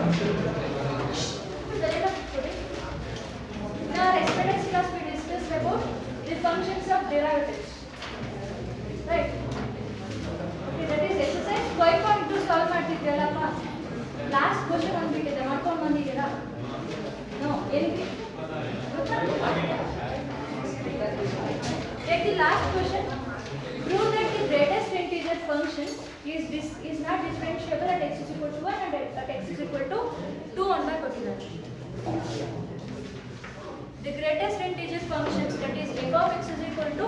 In our yesterday class we discussed about the functions of derivatives, right? Okay, that is exercise 5.2 solve ಮಾಡ್ತಿದ್ರಲ್ಲಪ್ಪ. Last question ಬಂದ್ಬಿಟ್ಟಿದೆ, ಮಾಡ್ಕೊಂಡು ಬಂದಿದ್ದೀರಾ? No, ಏನಕ್ಕೆ? Take the last question. Prove that the greatest integer function is not differentiable at x is equal to 1 and at x is equal to 2 ಅಂತ ಕೊಟ್ಟಿದ್ದಾರೆ. The greatest integer functions, that is f of x is equal to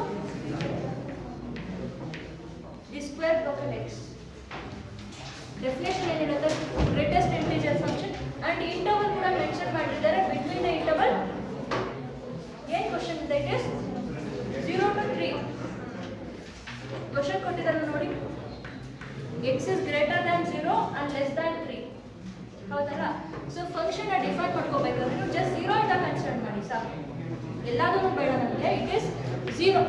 the square bracket x. Definition ಏನಿರುತ್ತೆ? Greatest integer function and interval ಕೂಡ mention ಮಾಡಿದ್ದಾರೆ. Between the interval ಏನು question that is 0 to 3. Question ಕೊಟ್ಟಿದ್ದಾರೆ ನೋಡಿ. x is greater than 0 and less than 3. ಹೌದಲ್ಲ? So function define ಮಾಡ್ಕೋಬೇಕಾದ್ರೆ ನೀವು just 0 ಅಂತ consider ಮಾಡಿ ಸಾಕು. ಎಲ್ಲದನ್ನು ಬೇಡ ನನಗೆ. It is 0.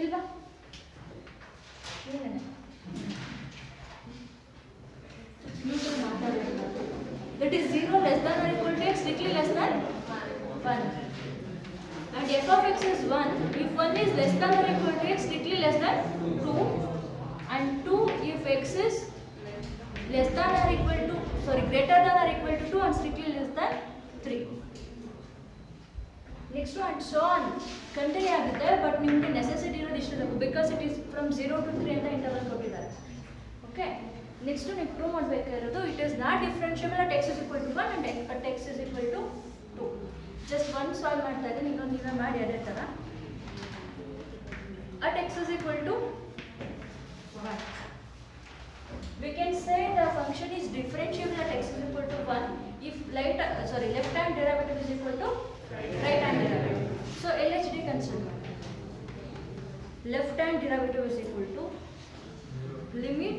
ಇಲ್ವಾ? That is 0 less than or equal to x, strictly less than 1. And f of x is 1 if 1 is less than or equal to x, strictly less than 2. And 2 if x is less than or equal to, greater than or equal to 2 and strictly less than 3. Next one and so on. Continue ಆಗುತ್ತೆ, but ನಿಮಗೆ necessity ಇರೋದು ಇಷ್ಟು because it is from 0 to 3 ಅಂತ interval ಕೊಟ್ಟಿದ್ದಾರೆ. Okay, next ನೀವು prove ಮಾಡಬೇಕಾಗಿರೋದು it is not differentiable at x is equal to 1 and at x is equal to 2. Just one solve ಮಾಡ್ತಾ ಇದ್ದೀನಿ, ಇನ್ನೊಂದು ನೀವೇ ಮಾಡಿ ಅದೇ ಥರ. At x is equal to 1. We can say the function is differentiable at x is equal to 1 if left hand derivative is equal to right hand derivative. So LHD consider. Left hand derivative is equal to limit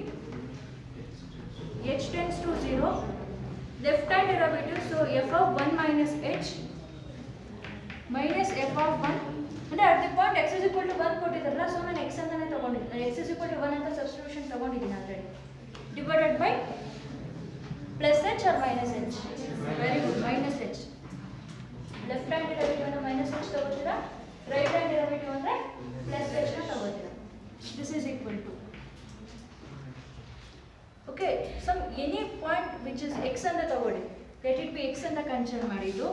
h tends to 0. Left hand derivative, so f of 1 minus h minus f of 1. And at the point x is equal to 1 ಕೊಟ್ಟಿದ್ದಾರಲ್ಲ, so ನಾನು x ಅಂತಾನೆ ತಗೊಂಡಿದ್ದೀನಿ. x is equal to 1 ಅಂತ substitution ತಗೊಂಡಿದ್ದೀನಿ already. Divided by plus h or minus h. Very good, minus h. Left hand derivative ಅಂದ್ರೆ minus h ತಗೋತೀರಾ, right hand derivative ಅಂದ್ರೆ plus h ನ ತಗೋತೀರಾ. This is equal to. Okay, some any point which is x ಅಂತ ತಗೊಳ್ಳಿ. Let it be x ಅಂತ consider ಮಾಡಿದ್ದು.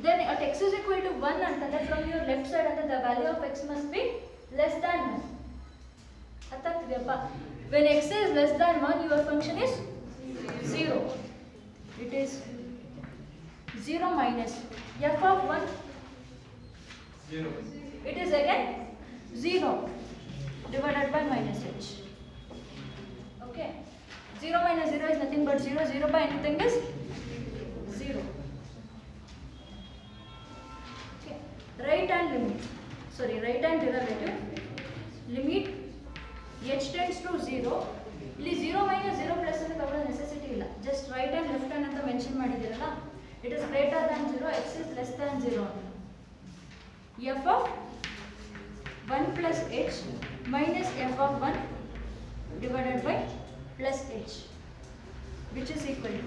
Then at x is equal to 1 ಅಂತಂದ್ರೆ from your left side ಅಂದ್ರೆ the value of x must be less than 1. ಅರ್ಥ ಆಗ್ತಿದೆಯಪ್ಪ? When x is less than 1, your function is 0. It is 0 minus f of 1. 0. It is again 0 divided by minus h. Okay. 0 minus 0 is nothing but 0. 0 by anything is 0. Okay. Right hand derivative. Limit h tends to 0. ಇಲ್ಲಿ 0 minus 0 plus ಅಂತ ತಗೊಳ್ಳೋ necessity ಇಲ್ಲ. Just right and left hand ಅಂತ mention ಮಾಡಿದ್ದೀರಲ್ಲ, it is greater than 0, x is less than 0. f of 1 plus h minus f of 1 divided by plus h, which is equal to.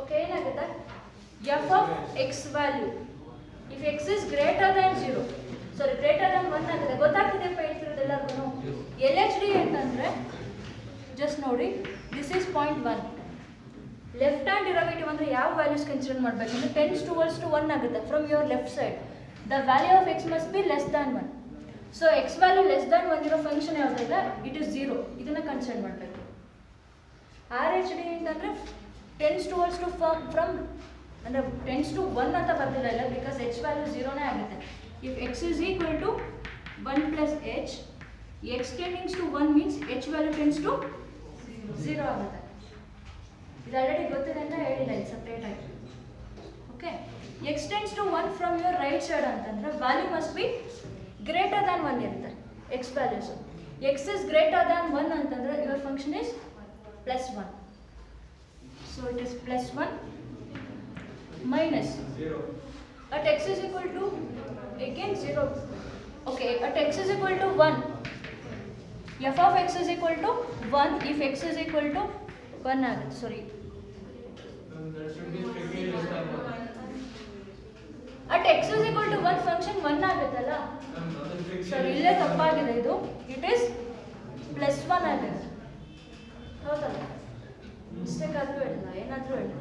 Okay, ಏನಾಗುತ್ತೆ? f of x value, if x is greater than 0, greater than 1 ಆಗಿದೆ. ಗೊತ್ತಾಗ್ತಿದೆ ಹೇಳ್ತಿರೋದು ಎಲ್ಲರಿಗೂ. LHD ಅಂತಂದ್ರೆ just ನೋಡಿ, this is 0.1. Left hand derivative ಅಂದ್ರೆ ಯಾವ values consider ಮಾಡಬೇಕಂದ್ರೆ ಟೆನ್ಸ್ ಟುವರ್ಡ್ಸ್ ಟು 1 ಆಗುತ್ತೆ from your left side. The value of X must be less than 1. So X value less than 1 ಇರೋ ಫಂಕ್ಷನ್ ಯಾವುದಿಲ್ಲ, ಇಟ್ ಇಸ್ 0. ಇದನ್ನ consider ಮಾಡಬೇಕು. RHD ಅಂತಂದ್ರೆ tense towards to from ಅಂದ್ರೆ tends to 1 ಅಂತ ಬರ್ತಿಲ್ಲ ಇಲ್ಲ, ಬಿಕಾಸ್ h ವ್ಯಾಲ್ಯೂ 0ನೇ ಆಗುತ್ತೆ. If x is equal to 1 plus h, x tending to 1 means h value tends to 0 ಆಗುತ್ತೆ. ಇದು ಆಲ್ರೆಡಿ ಗೊತ್ತಿದೆ ಅಂತ ಹೇಳಿಲ್ಲ ಇಲ್ಲಿ ಸಪ್ರೇಟ್ ಆಗಿ. Okay, x tends to 1 from your right side ಅಂತಂದ್ರೆ value must be greater than 1 ಇರುತ್ತೆ x values. x is greater than 1 ಅಂತಂದ್ರೆ your function is plus 1. So it is plus 1 minus 0. At x is equal to again 0. Okay, at x is equal to 1. F of x is equal to 1 if x is equal to 1 ಆಗುತ್ತೆ. Sorry, That should be strictly less than 1. At x is equal to 1 function 1 ಆಗುತ್ತಲ್ಲ. That is strictly ಸರಿ, less ಇಲ್ಲೇ than 1. ತಪ್ಪಾಗಿದೆ. ಇದು it is plus 1 ಆಗುತ್ತೆ. ಹೌದಲ್ಲ? Mistake ಆದರೂ ಇಲ್ಲ, ಏನಾದರೂ ಇಲ್ಲ.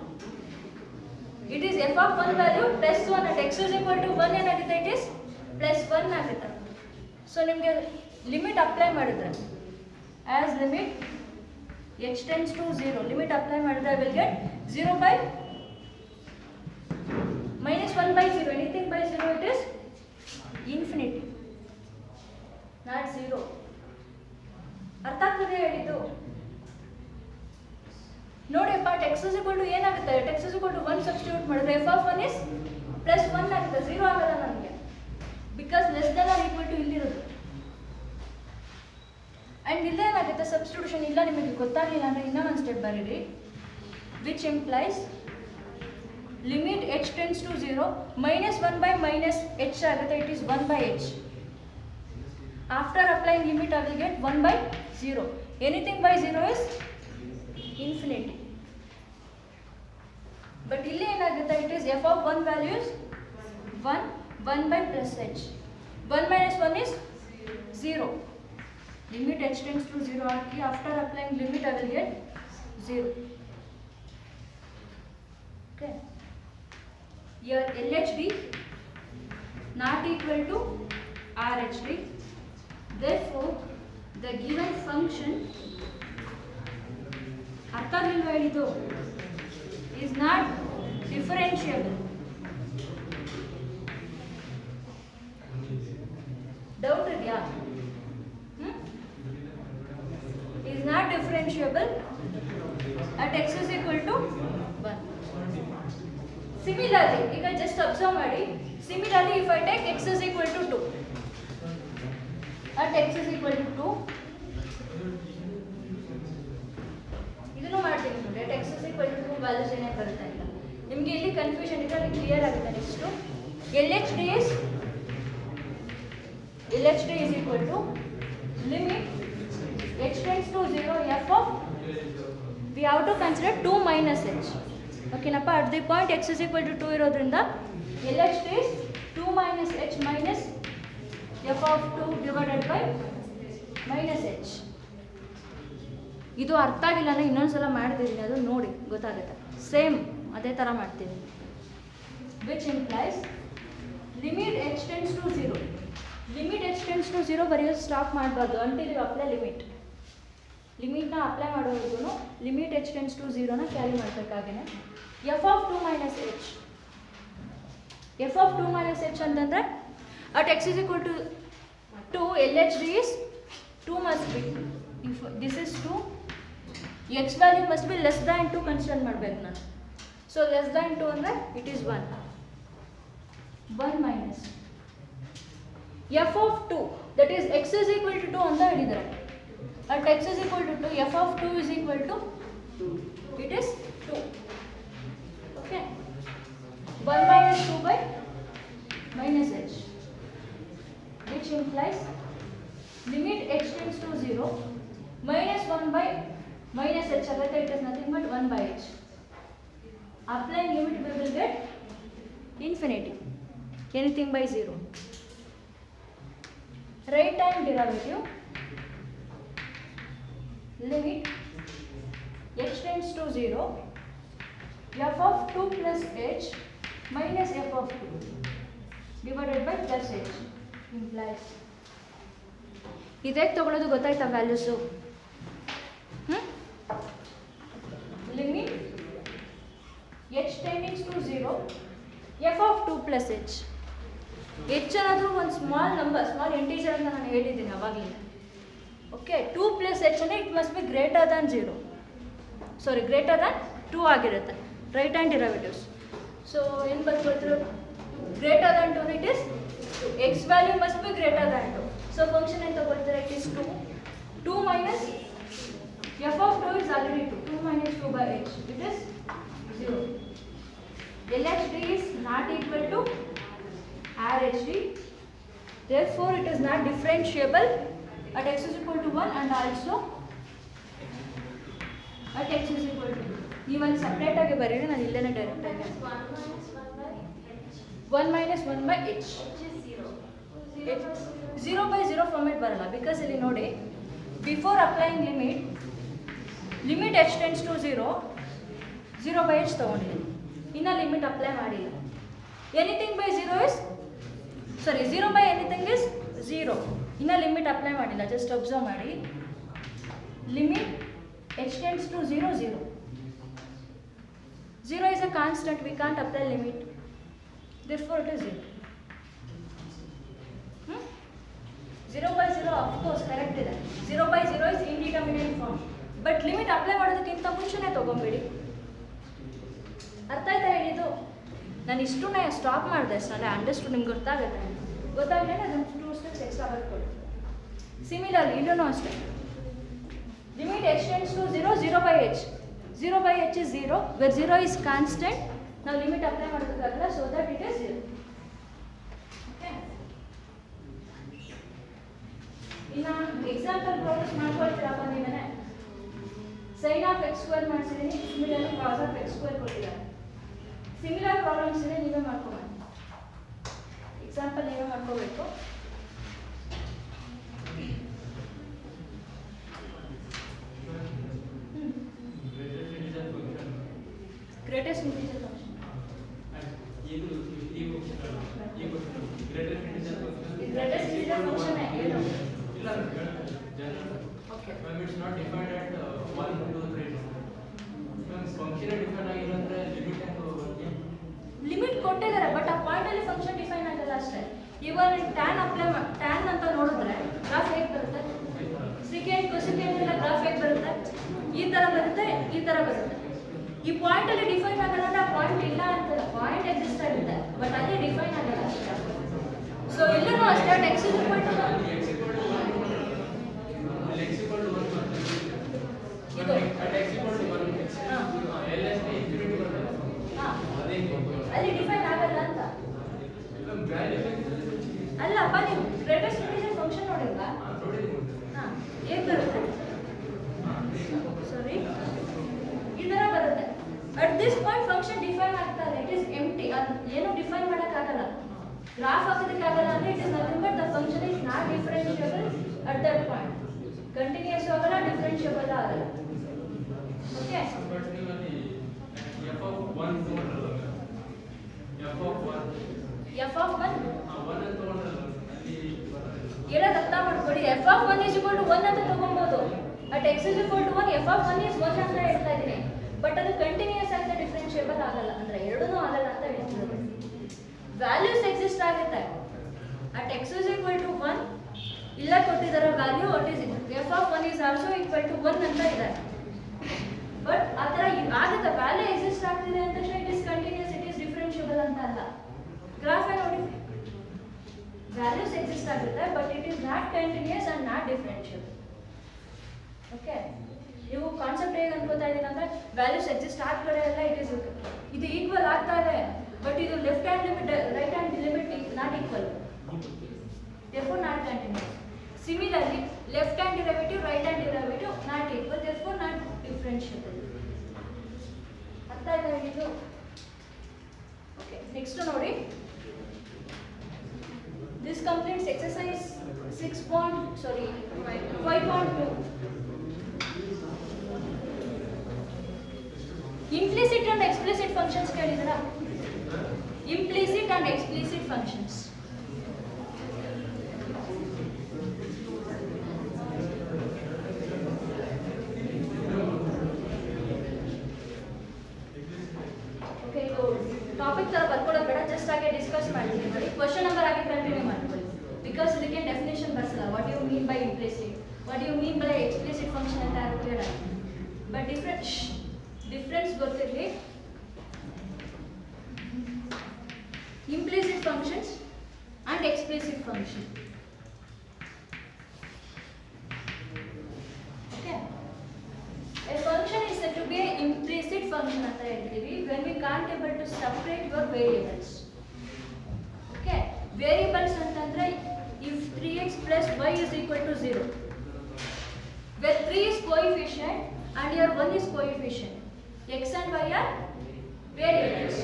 It is f of 1 value plus 1 at x is equal to 1 ಏನಾಗುತ್ತೆ? ಇಟ್ ಈಸ್ ಪ್ಲಸ್ 1 ಆಗುತ್ತೆ. ಸೊ ನಿಮಗೆ ಲಿಮಿಟ್ ಅಪ್ಲೈ ಮಾಡಿದ್ರೆ as limit h tends to 0 limit apply ಮಾಡಿದ್ರೆ I will get 0 by minus 1 by 0. Anything by 0 it is infinity, not 0. ಅರ್ಥ ಆಗ್ತದೆ ಹೇಳಿದ್ದು? ನೋಡಿ ಅಪ್ಪ, x is equal to ಏನಾಗುತ್ತೆ? x is equal to 1 substitute ಮಾಡಿದ್ರೆ f of 1 is plus 1 ಆಗುತ್ತೆ. 0 ಆಗಲ್ಲ ನನಗೆ, because less than or equal to ಇಲ್ಲಿರೋದು. ಆ್ಯಂಡ್ ಇಲ್ಲೇನಾಗುತ್ತೆ? ಸಬ್ಸ್ಟಿಟ್ಯೂಷನ್ ಇಲ್ಲ. ನಿಮಗೆ ಗೊತ್ತಾಗಲಿಲ್ಲ ಅಂದರೆ ಇನ್ನೂ ಒಂದು ಸ್ಟೆಪ್ ಬರೀರಿ, which implies limit h tends to 0 minus 1 by minus h ಆಗುತ್ತೆ. It is 1 by h. After applying limit I will get 1 by 0. Anything by 0 is infinity. But ಇಲ್ಲಿ ಏನಾಗುತ್ತೆ? It is f of 1 values 1 by plus h. 1 minus 1 is 0. Limit h tends to 0 hockey after applying limit I will get 0. Okay, your LHD not equal to RHD. Therefore, the given function ಅರ್ಥವಿಲ್ವ ಹೇಳಿದ್ದು is not differentiable. Doubt ಇದೆಯಾ? is not differentiable at x is equal to 1. Similarly, ಈಗ just observe ಮಾಡಿ. Similarly, if I take x is equal to 2, at x is equal to 2, ಇದನ್ನು ಮಾಡ್ತೀನಿ ನೋಡಿ. at x is equal to 2 values ಏನೇ ಬರುತ್ತೆ ಅಂತ ನಿಮಗೆ ಇಲ್ಲಿ ಕನ್ಫ್ಯೂಷನ್ ಇದೆ, ಅಲ್ಲಿ ಕ್ಲಿಯರ್ ಆಗುತ್ತೆ. Next LHD is equal to limit h tends to 0 f of, we have to consider 2 minus h. ಓಕೆನಪ್ಪ? At the point x is equal to 2 ಇರೋದ್ರಿಂದ LHD is 2 minus h minus f of 2 divided by minus h. ಇದು ಅರ್ಥ ಆಗಿಲ್ಲ ಅಂದರೆ ಇನ್ನೊಂದ್ಸಲ ಮಾಡ್ತಿದ್ದೀನಿ, ಅದು ನೋಡಿ ಗೊತ್ತಾಗುತ್ತೆ. ಸೇಮ್ ಅದೇ ಥರ ಮಾಡ್ತೀನಿ. Which implies limit h tends to 0. Limit h tends to 0 ಬರೆಯೋದು ಸ್ಟಾಪ್ ಮಾಡಬಾರ್ದು ಅಂಟಿಲ್ ಯು ಅಪ್ಲೈ ಲಿಮಿಟ್. ಲಿಮಿಟ್ನ ಅಪ್ಲೈ ಮಾಡೋವರೆಗೂ ಲಿಮಿಟ್ h tends to 0ನ ಕ್ಯಾರಿ ಮಾಡಬೇಕಾಗೇನೆ. f of 2 minus h. f of 2 minus h ಅಂತಂದರೆ at x is equal to 2, LHD is 2 must be. If this is 2, x value must be less than 2 consider ಮಾಡಬೇಕು ನಾನು. So less than 2 ಅಂದರೆ it is 1 minus f of 2, that is x is equal to 2 ಅಂತ ಹೇಳಿದ್ದಾರೆ. at x is equal to 2, f of 2 is equal to 2. It is 2. Okay. 1 minus 2 by minus h, which implies limit h tends to 0 minus 1 by minus h agathe. It is nothing but 1 by h. Applying limit we will get infinity. Anything by 0. Right hand derivative limit h tends to 0 f of 2 plus h minus f of 2 divided by plus h implies. ಇದಕ್ಕೆ ತಗೊಳ್ಳೋದು ಗೊತ್ತಾಯ್ತಾ values? Limit h tends to 0 f of 2 plus h. h ಅನ್ನೋದು ಒಂದು small number, small integer ಅಂತ ನಾನು ಹೇಳಿದ್ದೀನಿ ಅವಾಗಲೇ. Okay, 2 plus h ಅಂದರೆ it must be greater than 0, sorry greater than 2 ಆಗಿರುತ್ತೆ. Right hand derivatives. ಸೊ ಏನು ಬರ್ಕೊಳ್ತಿರೋ greater than 2 it is x value must be greater than 2. So function ಏನು ತಗೊಳ್ತಾರೆ? It is 2 minus f of 2 is already 2 minus 2 by h, it is 0. LHD is not equal to RHD, therefore it is not differentiable at x is equal to 1 and also at x is equal to ನೀವು ಅಲ್ಲಿ separate ಆಗಿ ಬರೀರಿ, ನಾನು ಇಲ್ಲೇನೆ direct ಆಗಿ 1 minus 1 by h 0 by 0 format ಬರಲ್ಲ, because ಇಲ್ಲಿ ನೋಡಿ before applying limit h tends to 0 by h ತಗೊಂಡಿದ್ದೀನಿ, ಇನ್ನು ಲಿಮಿಟ್ ಅಪ್ಲೈ ಮಾಡಿಲ್ಲ. Anything by 0 is 0 by anything is 0, ಇನ್ನು ಲಿಮಿಟ್ ಅಪ್ಲೈ ಮಾಡಿಲ್ಲ. ಜಸ್ಟ್ ಅಬ್ಸರ್ವ್ ಮಾಡಿ, limit h tends to 0 is a constant, we can't apply limit, therefore it is 0. 0 by 0 of course correct ಇದೆ, 0 by 0 is indeterminate form, but limit apply ಮಾಡೋದಕ್ಕಿಂತ ಮುಂಚೆನೇ ತೊಗೊಂಬೇಡಿ. ಅರ್ಥ ಆಯ್ತಾ ಹೇಳಿದ್ದು? ನಾನು ಇಷ್ಟನ್ನೇ ಸ್ಟಾಪ್ ಮಾಡಿದೆ ಅಷ್ಟೇ, ಅಂಡರ್ಸ್ಟುಡ್, ನಿಮ್ಗೆ ಗೊತ್ತಾಗಲೇ ಅದೊಂದು 2 steps ಎಕ್ಸ್ಟ್ರಾ ಬರ್ಕೊಳ್ಳಿ. ಸಿಮಿಲರ್ಲಿ ಇಲ್ಲೂ ಅಷ್ಟೇ, limit h tends to 0 by h, 0 by h is 0, where 0 is constant, ನಾವು ಲಿಮಿಟ್ ಅಪ್ಲೈ ಮಾಡೋದಕ್ಕಾಗಲ್ಲ, so that it is 0. Okay, ಇನ್ನು ಎಕ್ಸಾಂಪಲ್ ಪ್ರಾಬ್ಲಮ್ಸ್ ಮಾಡ್ಕೊಳ್ತೀರಪ್ಪ ನೀವೇನೆ. sin of x square ಮಾಡಿಸಿದ್ದೀನಿ, similarly cos of x square ಕೊಟ್ಟಿದ್ದಾರೆ. Similar problems ಇದೆ, ನೀವೇ ಮಾಡ್ಕೊಬೇಕು, ಎಕ್ಸಾಂಪಲ್ ನೀವೇ ಮಾಡ್ಕೋಬೇಕು. Greatest integer function. Greatest integer function है ये लोग. Okay. When it's not defined at 1, 2, 3. When function defined ಆಗಿರೋದ್ರೆ limit ಅಂತ ಲಿಮಿಟ್ ಕೊಟ್ಟಿದ್ದಾರೆ, ಬಟ್ ಆ ಪಾಯಿಂಟ್ ಅಲ್ಲಿ ಫಂಕ್ಷನ್ ಡಿಫೈನ್ ಆಗಲ್ಲ ಅಷ್ಟೇ. ಇವಾಗ ಟ್ಯಾನ್ ಅಪ್ಲೈ ಟ್ಯಾನ್ ಅಂತ ನೋಡಿದ್ರೆ ಗ್ರಾಫ್ ಹೇಗೆ ಬರುತ್ತೆ, ಸೆಕೆಂಡ್ ಕೊಸೆಕೆಂಡ್ ಎಲ್ಲ ಗ್ರಾಫ್ ಹೇಗೆ ಬರುತ್ತೆ, ಈ ತರ ಬರುತ್ತೆ, ಈ ತರ ಬರುತ್ತೆ. ಈ ಪಾಯಿಂಟ್ ಅಲ್ಲಿ ಡಿಫೈನ್ ಆಗಲ್ಲ ಅಂದ್ರೆ ಆ ಪಾಯಿಂಟ್ ಇಲ್ಲ ಅಂತಲ್ಲ, ಪಾಯಿಂಟ್ ಎಕ್ಸಿಸ್ಟ್ ಆಗುತ್ತೆ, ಬಟ್ ಅಲ್ಲಿ ಡಿಫೈನ್ ಆಗಲ್ಲ ಅಷ್ಟೇ. ಸೊ ಇಲ್ಲೂ ಅಷ್ಟೇ, x is equal to 1. ಅಲ್ಲಿ ಡಿಫೈನ್ ಆಗಲ್ಲ ಅಂತ ಅಲ್ಲಪ್ಪ, ನೀವು ಗ್ರೇಟೆಸ್ಟ್ ಇಂಟಿಜರ್ ಫಂಕ್ಷನ್ ನೋಡಿಲ್ವಾ? ಹೇಗೆ ಬರುತ್ತೆ, ಸಾರಿ ಈ ಥರ ಬರುತ್ತೆ. At this point function define ಆಗ್ತಾರೆ, ಇಟ್ ಇಸ್ ಎಂಟಿ, ಅದು ಏನು ಡಿಫೈನ್ ಮಾಡೋಕ್ಕಾಗಲ್ಲ, ಗ್ರಾಫ್ ಹಾಕೋದಕ್ಕಾಗಲ್ಲ ಅಂದರೆ it is nothing but the function is not differentiable at that point. Continuous ಆಗಲ್ಲ, ಡಿಫರೆನ್ಷಿಯಬಲ್ ಆಗಲ್ಲ. ಓಕೆ, ಹೇಳೋದು ಅರ್ಥ ಮಾಡ್ಕೊಳ್ಳಿ. f of 1 is equal to 1 ಅಂತ ತಗೊಬೋದು, at x is equal to 1, f of 1 is 1 ಅಂತ ಹೇಳ್ತಾ ಇದ್ದೀನಿ, ಬಟ್ ಅದು ಕಂಟಿನ್ಯೂಸ್ ಆಗಿ ಡಿಫರೆನ್ಷಿಯಬಲ್ ಆಗಲ್ಲ, ಅಂದರೆ ಎರಡೂ ಆಗಲ್ಲ ಅಂತ ಹೇಳ್ತಿರೋದು. ವ್ಯಾಲ್ಯೂಸ್ ಎಕ್ಸಿಸ್ಟ್ ಆಗುತ್ತೆ, at x is equal to 1 ಇಲ್ಲ ಕೊಟ್ಟಿದ್ದಾರೆ value, f of 1 is also equal to 1 ಅಂತ ಇದೆ, ಬಟ್ ಆ ಥರ ಆಗುತ್ತೆ, ವ್ಯಾಲ್ಯೂ ಎಕ್ಸಿಸ್ಟ್ ಆಗ್ತಿದೆ ಅಂತ it is continuous, it is differentiable ಅಂತ ಅಲ್ಲ. ಗ್ರಾಫ್ ನೋಡಿ, ವ್ಯಾಲ್ಯೂಸ್ ಎಕ್ಸಿಸ್ಟ್ ಆಗುತ್ತೆ, but it is not continuous and not differentiable. Okay, ನೀವು ಕಾನ್ಸೆಪ್ಟ್ ಹೇಗೆ ಅನ್ಕೋತಾ ಇದ್ದೀನಿ ಅಂದರೆ ವ್ಯಾಲ್ಯೂಸ್ ಎಕ್ಸಿಸ್ಟ್ ಆದ ಕಡೆ ಎಲ್ಲ ಇದು ಈಕ್ವಲ್ ಆಗ್ತಾ ಇದೆ, ಬಟ್ ಇದು left hand limit right hand limit not equal, therefore not continuous. Similarly, left hand derivative, right hand derivative not equal, therefore not differentiable. ಅರ್ಥ ಆಯ್ತಾ ಇದು? ಓಕೆ, ನೆಕ್ಸ್ಟ್ ನೋಡಿ, this completes exercise 5.2. Implicit and explicit functions ಕೇಳಿದ್ರಾ? Implicit and explicit functions. Topic ತರ ಬರ್ಕೊಳ್ಳೋದು ಬೇಡ, just ಹಾಗೆ discuss ಮಾಡ್ತೀನಿ ನೋಡಿ. ಕ್ವಶನ್ ನಂಬರ್ ಆಗಿ ಕಂಟಿನ್ಯೂ ಮಾಡ್ಕೊಳ್ಳಿ, ಬಿಕಾಸ್ ಇದಕ್ಕೆ ಡೆಫಿನೇಷನ್ ಬರ್ಸಲ್ಲ. What you mean by implicit, what you mean by explicit function ಅಂತ ಯಾರು ಕ್ಲಿಯರ್ ಆಗಿ, ಬಟ್ ಡಿಫ್ರೆನ್ಸ್ ಗೊತ್ತಿರಲಿ. implicit functions and explicit function. Okay, a function is said to be an implicit function ಅಂತ ಹೇಳ್ತೀವಿ when we can't able to separate your variables. Okay, variables ಅಂತಂದ್ರೆ if 3x plus y is equal to 0, where 3 is coefficient and here 1 is coefficient. X and y are variables.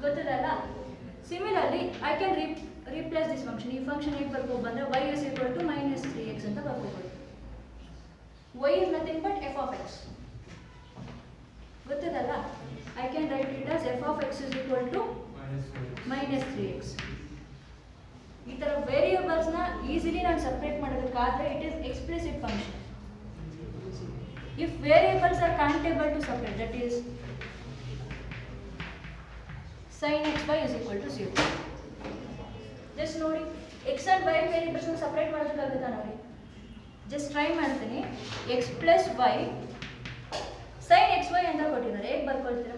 ಗೊತ್ತಿದಲ್ಲ? Similarly, I can replace this function. ಈ function ಹೇಗೆ ಬರ್ಬೋದು ಅಂದ್ರೆ y is equal to minus 3x ಅಂತ ಬರ್ಬೋದು. Y is nothing but f of x. ಗೊತ್ತಿದಲ್ಲ? I can write it as f of x is equal to minus 3x. ಈ ತರ variables ನ easily ನಾನು ಸೆಪರೇಟ್ ಮಾಡೋದಕ್ಕಾದ್ರೆ it is explicit function. If variables are can't able to separate, that is sin xy is equal to 0. Just ನೋಡಿ x and y variables ನ separate ಮಾಡೋದಕ್ಕಾಗುತ್ತಾ ನೋಡಿ? Just try ಮಾಡ್ತೀನಿ. x plus y sin xy ಅಂತ ಕೊಟ್ಟಿದ್ದಾರೆ. ಹೇಗೆ ಬರ್ಕೊಳ್ತೀರಾ?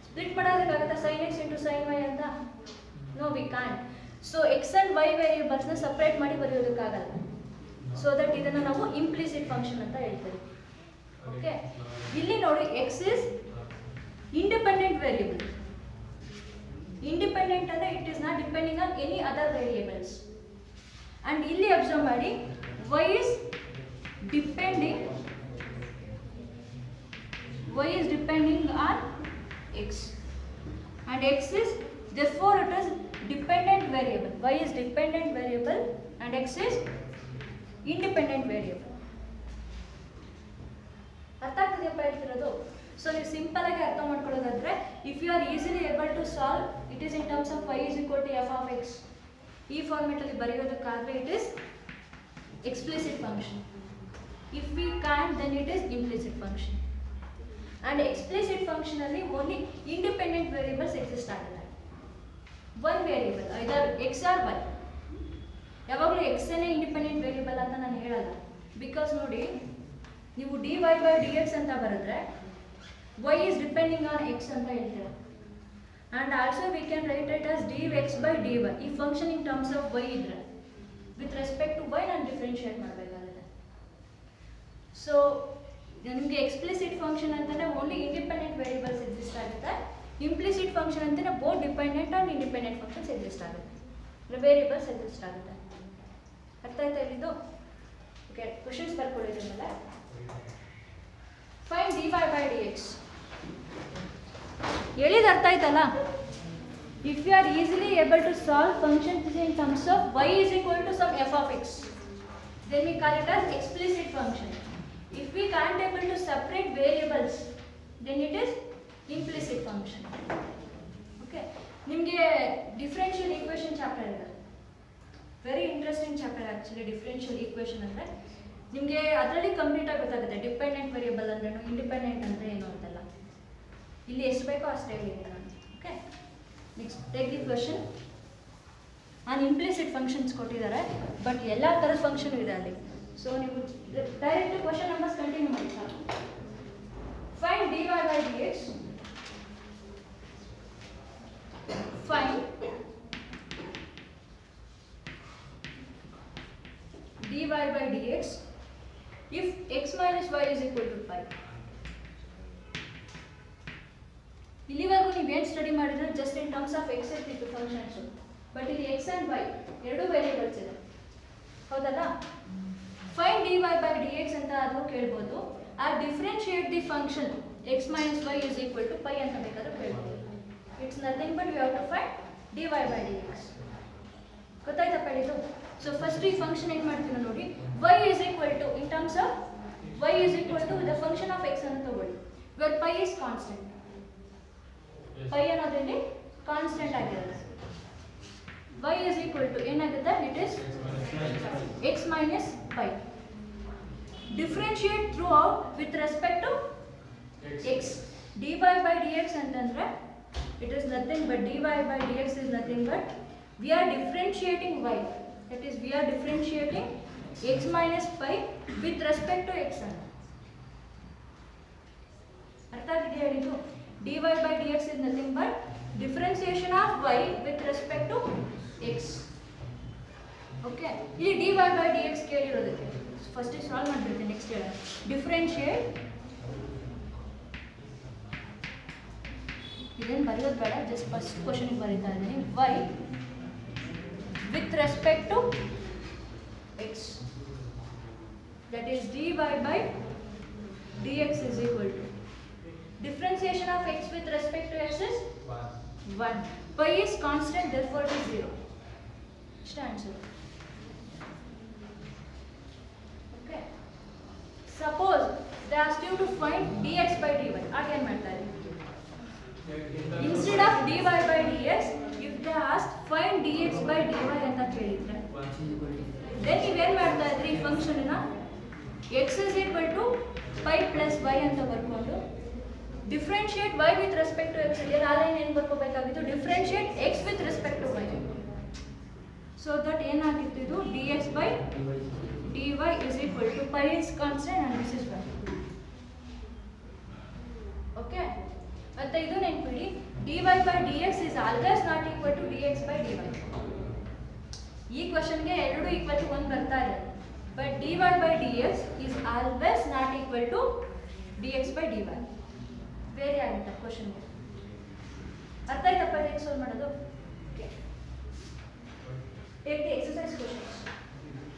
Split ಮಾಡೋದಕ್ಕಾಗುತ್ತಾ sin x into sin y ಅಂತ? No, we can't. So x and y variables ನ ಸೆಪರೇಟ್ ಮಾಡಿ ಬರೆಯೋದಕ್ಕಾಗಲ್ಲ. So that ಇದನ್ನ ನಾವು implicit function ಅಂತ ಹೇಳ್ತೀವಿ. ಓಕೆ, ಇಲ್ಲಿ ನೋಡಿ x is independent variable. Independent ಅಂದ್ರೆ it is not depending on any other variables. And ಇಲ್ಲಿ ಅಬ್ಸರ್ವ್ ಮಾಡಿ y is depending on x and x is therefore it is dependent variable. Y is dependent variable and x is independent variable. ಅರ್ಥ ಆಗ್ತಿದೆಯಪ್ಪ ಹೇಳ್ತಿರೋದು? So ನೀವು simple ಆಗಿ ಅರ್ಥ ಮಾಡ್ಕೊಳ್ಳೋದಾದ್ರೆ if you are easily able to solve it is in terms of y is equal to f of x. ಈ format ಅಲ್ಲಿ ಬರೆಯೋದಕ್ಕಾದ್ರೆ it is explicit function. If we can't, then it is implicit function. And explicit function ಅಲ್ಲಿ only independent variables exist ಆಗುತ್ತೆ. One variable either x or y. ಯಾವಾಗಲೂ x ನೇ independent variable ಅಂತ ನಾನು ಹೇಳಲ್ಲ. ಬಿಕಾಸ್ ನೋಡಿ ನೀವು dy by dx ಅಂತ ಬರೆದ್ರೆ y is depending on x ಅಂತ ಹೇಳ್ತೀರಾ. And also we can write it as dx by dy. ಈ function in terms of y ಇದ್ರೆ with respect to y ನಾನು ಡಿಫರೆನ್ಶಿಯೇಟ್ ಮಾಡಬೇಕಾಗುತ್ತೆ. ಸೊ ನಿಮಗೆ ಎಕ್ಸ್ಪ್ಲಿಸಿಟ್ ಫಂಕ್ಷನ್ ಅಂತಾನೆ ಓನ್ಲಿ ಇಂಡಿಪೆಂಡೆಂಟ್ ವೇರಿಯಬಲ್ಸ್ ಎಕ್ಸಿಸ್ಟ್ ಆಗುತ್ತೆ. Implicit function ಅಂತಾನೆ both dependent and independent functions exist ಆಗುತ್ತೆ, variables exist ಆಗುತ್ತೆ. ಅರ್ಥ ಆಯ್ತಾ ಇಲ್ಲಿದ್ದು? ಓಕೆ, ಕ್ವಶನ್ಸ್ ಬರ್ಕೊಳ್ಳಿದ್ಮೇಲೆ ಫೈಂಡ್ dy by dx. ಹೇಳಿದ ಅರ್ಥ ಆಯ್ತಲ್ಲ? If you are easily able to solve functions in terms of y is equal to some f of x, then we call it as explicit function. If we can't able to separate variables, then it is implicit function. Okay, ನಿಮಗೆ differential equation chapter ಇದೆ. Very interesting chapter actually differential equation ಅಂದರೆ ನಿಮಗೆ ಅದರಲ್ಲಿ complete ಆಗಿ ಗೊತ್ತಾಗುತ್ತೆ dependent variable ಅಂದ್ರೇನು, independent ಅಂದರೆ ಏನು ಅಂತೆಲ್ಲ. ಇಲ್ಲಿ ಎಷ್ಟು ಬೇಕೋ ಅಷ್ಟೇ ಹೇಳಿದೆ ನಾನು. Okay, next take the question. On implicit functions ಕೊಟ್ಟಿದ್ದಾರೆ, ಬಟ್ ಎಲ್ಲ ಥರದ ಫಂಕ್ಷನ್ ಇದೆ ಅಲ್ಲಿ. ಸೊ ನೀವು ಡೈರೆಕ್ಟ್ ಕ್ವೆಶನ್ ನಂಬರ್ಸ್ ಕಂಟಿನ್ಯೂ ಮಾಡಿ ಸಾಕು. Find dy by dx. Find dy by dx if x minus y is equal to pi. ಇಲ್ಲಿವರೆಗೂ ನೀವೇನು ಸ್ಟಡಿ ಮಾಡಿದ್ರೆ just in terms of x ಇರ್ತಿತ್ತು ಫಂಕ್ಷನ್ಸ್, ಬಟ್ ಇಲ್ಲಿ ಎಕ್ಸ್ ಆ್ಯಂಡ್ ವೈ ಎರಡು variables ಇದೆ, ಹೌದಲ್ಲ? ಫೈಂಡ್ dy by dx ಅಂತ ಆದರೂ ಕೇಳ್ಬೋದು. Or differentiate the function x minus y is equal to pi ಅಂತ ಬೇಕಾದ್ರೂ ಕೇಳ್ಬೋದು. It's nothing but we have to find dy by dx. ಗೊತ್ತಾಯ್ತಾ ಹೇಳಿದ್ದು? ಸೊ ಫಸ್ಟ್ ಈ ಫಂಕ್ಷನ್ ಏನು ಮಾಡ್ತೀವಿ ನೋಡಿ, y is equal to in terms of y is equal to the function of x ಅಂತ ತಗೊಳ್ಳಿ, where pi is constant. pi ಅನ್ನೋದ್ರಲ್ಲಿ constant ಆಗಿರುತ್ತೆ. y is equal to ಏನಾಗುತ್ತೆ, it is x minus pi. Differentiate throughout with respect to x. dy by dx ಅಂತಂದ್ರೆ it is nothing but dy by dx is nothing but we are differentiating y. That is, we are differentiating x minus pi with respect to x. ಅರ್ಥ ಆಗಿದೆಯಾ ಹೇಳಿದ್ದು? dy by dx is nothing but differentiation of y with respect to x. Okay, ಇಲ್ಲಿ dy by dx ಕೇಳಿರೋದಕ್ಕೆ first solve ಮಾಡ್ಬಿಡ್ತೀನಿ. Next ಹೇಳ differentiate, ಇದೇನು ಬರೆಯೋದು ಬೇಡ, ಜಸ್ಟ್ ಫಸ್ಟ್ ಕ್ವಶನ್ಗೆ ಬರೀತಾ ಇದ್ದೀನಿ. y with respect to x. is dy by dx is equal to differentiation of x with respect to x is 1. Pi is constant, therefore it is 0. Next answer. Okay. Suppose they asked you to find dx by dy. Again ಮಾಡ್ತಾರೆ. Instead of dy by dx, if they asked find dx by dy ಅಂತ ಕೇಳಿದ್ರೆ then ನೀವೇನು ಮಾಡ್ತಾ ಇದ್ರಿ ಈ ಫಂಕ್ಷನ್ನ x is equal to pi plus y ಅಂತ ಬರ್ಕೊಂಡು differentiate y with respect to x ಇಲ್ಲಿ ಆಲೈನ್ ಏನು ಬರ್ಕೋಬೇಕಾಗಿತ್ತು differentiate x with respect to y. So that ಏನಾಗಿತ್ತು ಇದು dx by dy is equal to pi is constant and this is 1. Okay. ಮತ್ತೆ ಇದು ನೆನಪಿಡಿ dy by dx is always not equal to dx by dy. ಈ ಕ್ವೆಶ್ಚನ್ಗೆ ಎರಡು equal to 1 ಬರ್ತಾ ಇದೆ but dy by dx is always not equal to dx by dy. ಬೇರೆ ಆಗುತ್ತೆ ಕ್ವೆಶ್ಚನ್ಗೆ. ಅರ್ಥ ಆಯ್ತಪ್ಪ ಹೇಗೆ ಸಾಲ್ವ್ ಮಾಡೋದು? Take the exercise questions.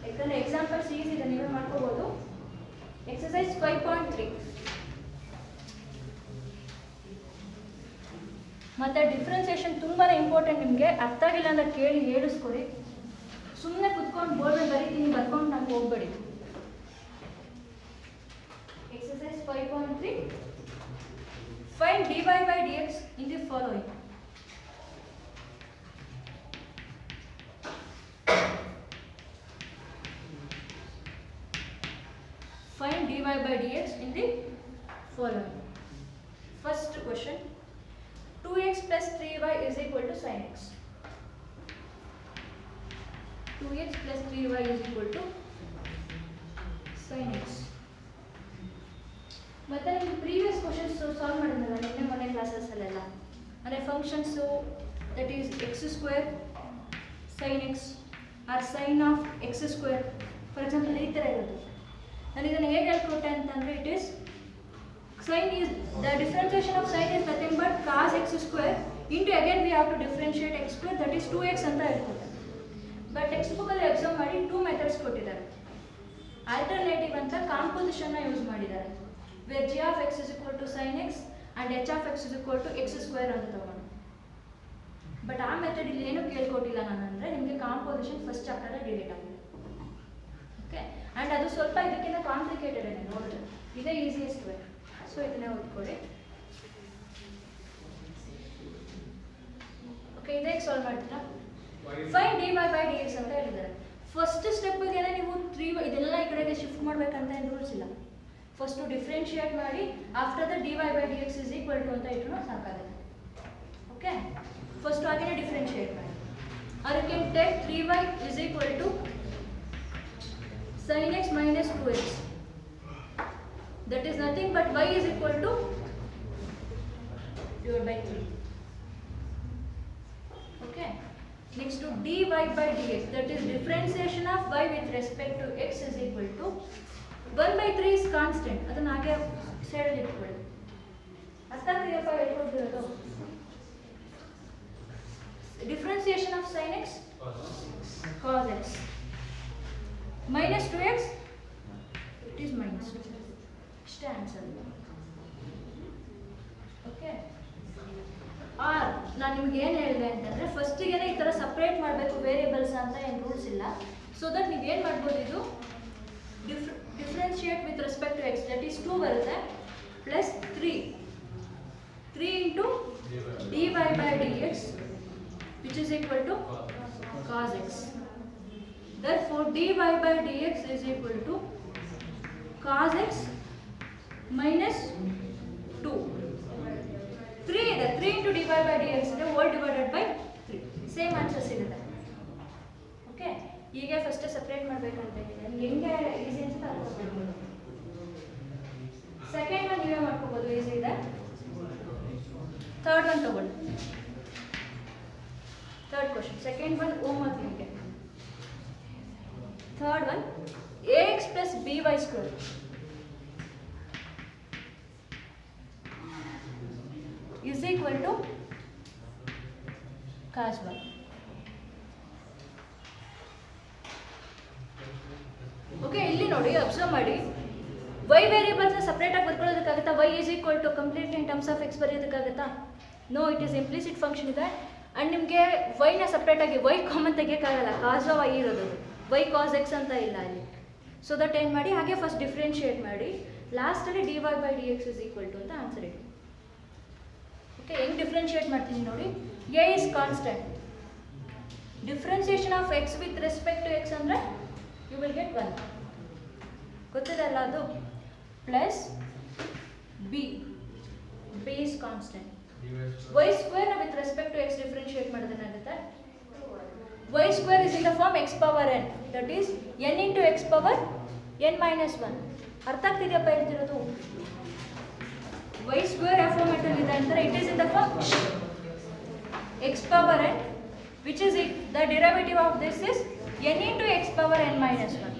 ಯಾಕಂದ್ರೆ ಎಕ್ಸಾಂಪಲ್ಸ್ ಈಸಿ ಇದೆ, ನೀವೇ ಮಾಡ್ಕೋಬಹುದು. ಎಕ್ಸರ್ಸೈಸ್ 5.3 ಮತ್ತೆ ಡಿಫ್ರೆನ್ಸಿಯೇಷನ್ ತುಂಬಾನೇ ಇಂಪಾರ್ಟೆಂಟ್. ನಿಮಗೆ ಅರ್ಥ ಆಗಿಲ್ಲ ಅಂತ ಕೇಳಿ ಹೇಳಿಸ್ಕೊಡಿ. ಸುಮ್ಮನೆ ಕುತ್ಕೊಂಡು ಬೋರ್ಡ್ ಮೇಲೆ ಬರೀತೀನಿ ಬರ್ಕೊಂಡು ನಂಗೆ ಹೋಗ್ಬೇಡಿ. Exercise 5.3 find dy by dx in the following. Find dy by dx in the following. First question, 2x plus 3y is equal to sin x. 2x plus 3y is equal to sin x. ಮತ್ತೆ ನಿಮಗೆ previous questions solve ಮಾಡಿದ್ನಲ್ಲ ನಿನ್ನೆ ಮೊನ್ನೆ ಕ್ಲಾಸಸ್ಸಲ್ಲೆಲ್ಲ, ಅಂದರೆ functions that is x square sine x or sine of x square for example ಈ ಥರ ಇರೋದು. ನಾನು ಇದನ್ನು ಹೇಗೆ ಹೇಳ್ಕೊಟ್ಟೆ ಅಂತಂದರೆ it is sin is the differentiation of sin is nothing but cos x square into again we have to differentiate x square that is 2x ಅಂತ ಹೇಳ್ಕೊಟ್ಟೆ. But text ಬುಕ್ಕಲ್ಲಿ ಎಕ್ಸಾಮ್ ಮಾಡಿ 2 ಮೆಥಡ್ಸ್ ಕೊಟ್ಟಿದ್ದಾರೆ. ಆಲ್ಟರ್ನೇಟಿವ್ ಅಂತ ಕಾಂಪೋಸಿಷನ್ನ ಯೂಸ್ ಮಾಡಿದ್ದಾರೆ, where g of x is equal to sin x and h of x is equal to x square ಅಂತ ತಗೊಂಡು. But ಆ method ಇಲ್ಲಿ ಏನು ಕೇಳ್ಕೊಟ್ಟಿಲ್ಲ ನಾನು, ಅಂದರೆ ನಿಮಗೆ ಕಾಂಪೋಸಿಷನ್ ಫಸ್ಟ್ ಚಾಪ್ಟರ್ ಡಿಲೀಟ್ ಆಗಿದೆ. ಓಕೆ, ಆ್ಯಂಡ್ ಅದು ಸ್ವಲ್ಪ ಇದಕ್ಕಿಂತ ಕಾಂಪ್ಲಿಕೇಟೆಡ್ ಇದೆ ನೋಡಿದ್ರೆ, ಇದೇ ಈಸಿಯೆಸ್ಟ್ ವೇ. ಸೊ ಇದನ್ನೇ ಓದ್ಕೊಳ್ಳಿ. ಓಕೆ, ಇದೇ ಸಾಲ್ವ್ ಮಾಡ್ತೀರಾ? ಫೈನ್ dy by dx ಅಂತ ಹೇಳಿದ್ದಾರೆ. ಫಸ್ಟ್ ಸ್ಟೆಪ್ಗೆ ನೀವು 3 ಇದೆಲ್ಲ ಈ ಕಡೆಗೆ ಶಿಫ್ಟ್ ಮಾಡಬೇಕಂತ ಏನು ರೂಲ್ಸ್ ಇಲ್ಲ. ಫಸ್ಟು ಡಿಫ್ರೆನ್ಷಿಯೇಟ್ ಮಾಡಿ after the dy by dx is equal to ಅಂತ ಇಟ್ಟರು ಸಾಕಾಗುತ್ತೆ. ಓಕೆ, ಫಸ್ಟ್ ಹಾಗೇನೆ ಡಿಫ್ರೆನ್ಷಿಯೇಟ್ ಮಾಡಿ. Or you can take 3y is equal to sin x minus 2x. That is nothing but y is equal to divided by 3. Okay. Next to dy by dx, that is differentiation of y with respect to x is equal to 1 by 3 is constant. ಅದನ್ನ ಹಾಗೆ ಸೈಡಲ್ಲಿ ಇಟ್ಕೊಳ್ಳಿ. ಅರ್ಥ ಆಗ್ತಿದೆಯಪ್ಪ ಹೇಳ್ಕೊಡ್ತಿರೋದು? Differentiation of sin x cos x minus 2x, it is minus 2. ಇಷ್ಟೇ answer. Okay, R ನಾನು ನಿಮ್ಗೆ ಏನು ಹೇಳಿದೆ ಅಂತಂದರೆ ಫಸ್ಟಿಗೆ ಈ ಥರ ಸಪ್ರೇಟ್ ಮಾಡಬೇಕು ವೇರಿಯೇಬಲ್ಸ್ ಅಂತ ಏನು ರೂಲ್ಸ್ ಇಲ್ಲ. ಸೊ ದಟ್ ನೀವು ಏನು ಮಾಡ್ಬೋದು, ಇದು differentiate with respect to x that is 2 ಬರುತ್ತೆ plus 3 into dy by dx which is equal to cos x. Therefore dy by dx is equal to cos x minus 2. 3 ಇದೆ, 3 into dy by dx ಇದೆ, whole divided by 3. Same answer ಸಿಗುತ್ತೆ. Okay, ಈಗ first separate ಮಾಡಬೇಕಂತ ಇದೆ, ಹೆಂಗೆ easy ಅಂತ ಅನ್ಕೋಬೇಕು. Second one ನೀವೇ ಮಾಡ್ಕೋಬೋದು, ಈಸಿ ಇದೆ. ಥರ್ಡ್ ಒನ್ ತಗೊಳ್ಳಿ. Third question, second one homework ನಿಮಗೆ. Third one ax plus by square is equal to cos y. Okay, ಇಲ್ಲಿ ನೋಡಿ ಅಬ್ಸರ್ವ್ ಮಾಡಿ, ವೈ ವೇರಿಯೇಬಲ್ಸ್ನ ಸಪ್ರೇಟಾಗಿ ಬರ್ಕೊಳ್ಳೋದಕ್ಕಾಗುತ್ತಾ? Y is equal to completely in terms of x ಬರೆಯೋದಕ್ಕಾಗುತ್ತಾ? No, it is implicit function ಇದೆ. And ನಿಮಗೆ ವೈನ ಸಪ್ರೇಟಾಗಿ ವೈ ಕಾಮನ್ ತೆಗಿಯೋಕ್ಕಾಗಲ್ಲ, ಕಾಸ್ ವೈ ಇರೋದು, ವೈ ಕಾಸ್ ಎಕ್ಸ್ ಅಂತ ಇಲ್ಲ ಅಲ್ಲಿ. ಸೊ ದಟ್ ಏನು ಮಾಡಿ, ಹಾಗೆ ಫಸ್ಟ್ ಡಿಫ್ರೆನ್ಷಿಯೇಟ್ ಮಾಡಿ, ಲಾಸ್ಟಲ್ಲಿ d y by d x is equal to ಅಂತ ಆನ್ಸರ್ ಇಡಿ. ಓಕೆ, ಹೆಂಗೆ ಡಿಫ್ರೆನ್ಷಿಯೇಟ್ ಮಾಡ್ತೀನಿ ನೋಡಿ. A is constant, differentiation of x with respect to x ಅಂದರೆ ಯು ವಿಲ್ ಗೆಟ್ 1, ಗೊತ್ತಿದೆ ಅಲ್ಲ ಅದು, plus b is constant. y square with respect to x differentiate ಮಾಡಿದ್ರೆ y square is in the form x power n, that is n into x power n minus 1. ಅರ್ಥ ಆಗ್ತಿದೆಯಪ್ಪ ಹೇಳ್ತಿರೋದು? y square ಯಾವ format ಅಲ್ಲಿ ಇದೆ ಅಂದ್ರೆ it is in the form x power n, which is the derivative of this is n into x power n minus 1.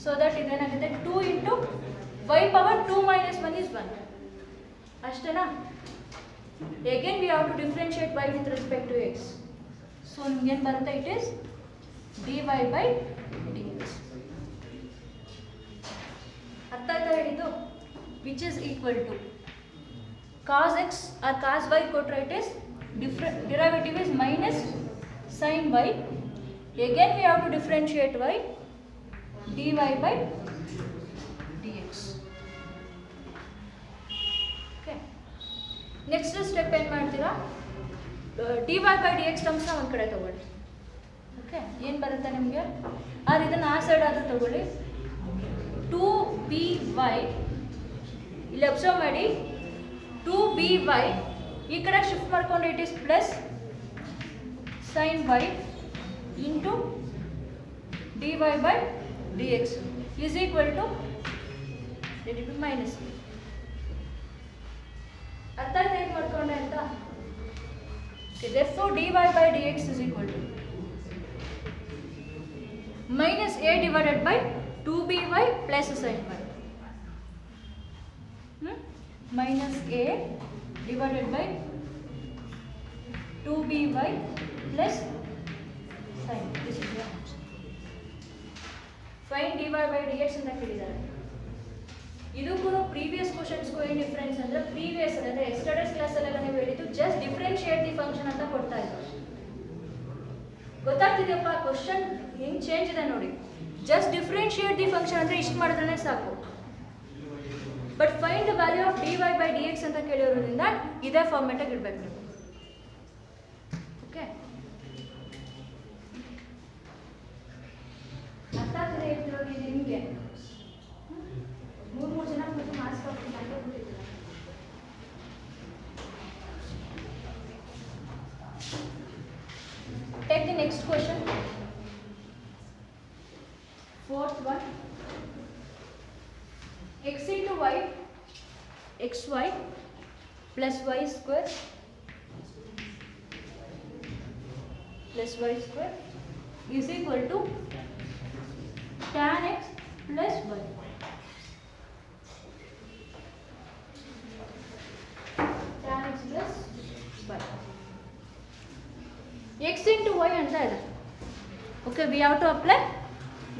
So that ಇದೇನಾಗುತ್ತೆ 2 into y power 2 minus 1 is 1. ಅಷ್ಟೇನಾ? Again we have to differentiate y with respect to x. So ನಿಮಗೆ ಏನು ಬರುತ್ತೆ? It is dy by dx. ಅರ್ಥ ಆಯ್ತಾ ಹೇಳಿದ್ದು? Which is equal to cos x or cos y ಕೊಟ್ಟರೆ it is derivative is minus sin y. Again we have to differentiate y, dy by dx. Next step ಏನು ಮಾಡ್ತೀರಾ? D y by d x ಟರ್ಮ್ಸ್ನ ಒಂದು ಕಡೆ ತೊಗೊಳ್ಳಿ. Okay, ಏನು ಬರುತ್ತೆ ನಿಮಗೆ? ಆದ್ರೆ ಇದನ್ನು ಆ ಸೈಡ್ ಆದರೂ ತೊಗೊಳ್ಳಿ. 2by, ಇಲ್ಲಿ ಅಬ್ಸರ್ವ್ ಮಾಡಿ, 2by ಈ ಕಡೆ ಶಿಫ್ಟ್ ಮಾಡಿಕೊಂಡು it is plus sine y into d y by d x is equal to minus. ಅರ್ಥ ಆಯ್ತು ಹೇಗೆ ಮಾಡ್ಕೊಂಡೆ ಅಂತ? therefore dy by dx is equal to minus a divided by 2by plus sin y. Minus a divided by 2by plus sin. This is your answer. Find dy by dx ಅಂತ ಕೇಳಿದ್ದಾರೆ. ಇದಕ್ಕೂ previous ಕ್ವಶನ್ಸ್ಗೂ ಏನು difference ಅಂದರೆ, previous ಅಂದರೆ ಎಸ್ಟರ್ಡೇಸ್ ಕ್ಲಾಸಲ್ಲೆಲ್ಲ ನೀವು ಹೇಳಿದ್ದು just differentiate the function ಅಂತ ಕೊಡ್ತಾ ಇದ್ರು. ಗೊತ್ತಾಗ್ತಿದೆಯಪ್ಪ ಕ್ವಶನ್ ಹೆಂಗೆ ಚೇಂಜ್ ಇದೆ ನೋಡಿ. ಜಸ್ಟ್ ಡಿಫ್ರೆನ್ಷಿಯೇಟ್ ದಿ ಫಂಕ್ಷನ್ ಅಂದರೆ ಇಷ್ಟು ಮಾಡಿದ್ರೆ ಸಾಕು. But find the value of d y by d x ಅಂತ ಕೇಳಿರೋದ್ರಿಂದ ಇದೇ ಫಾರ್ಮೆಟಾಗಿ ಇಡಬೇಕು ನೀವು. ಓಕೆ, ಅರ್ಥ ಆಗ್ತದೆ ಹೇಳ್ತಿರೋದು ಇದು ನಿಮಗೆ? ಮೂರು ಜನ ಮತ್ತು ಮಾರ್ಕ್ಸ್ ಕೊಟ್ಟಿದ್ದೀರಾ? Take the next question. Fourth one. X into y, xy plus y square plus y square is equal to tan x plus y. Tan x plus y. X into y ಅಂತ ಇದೆ. Okay, we have to apply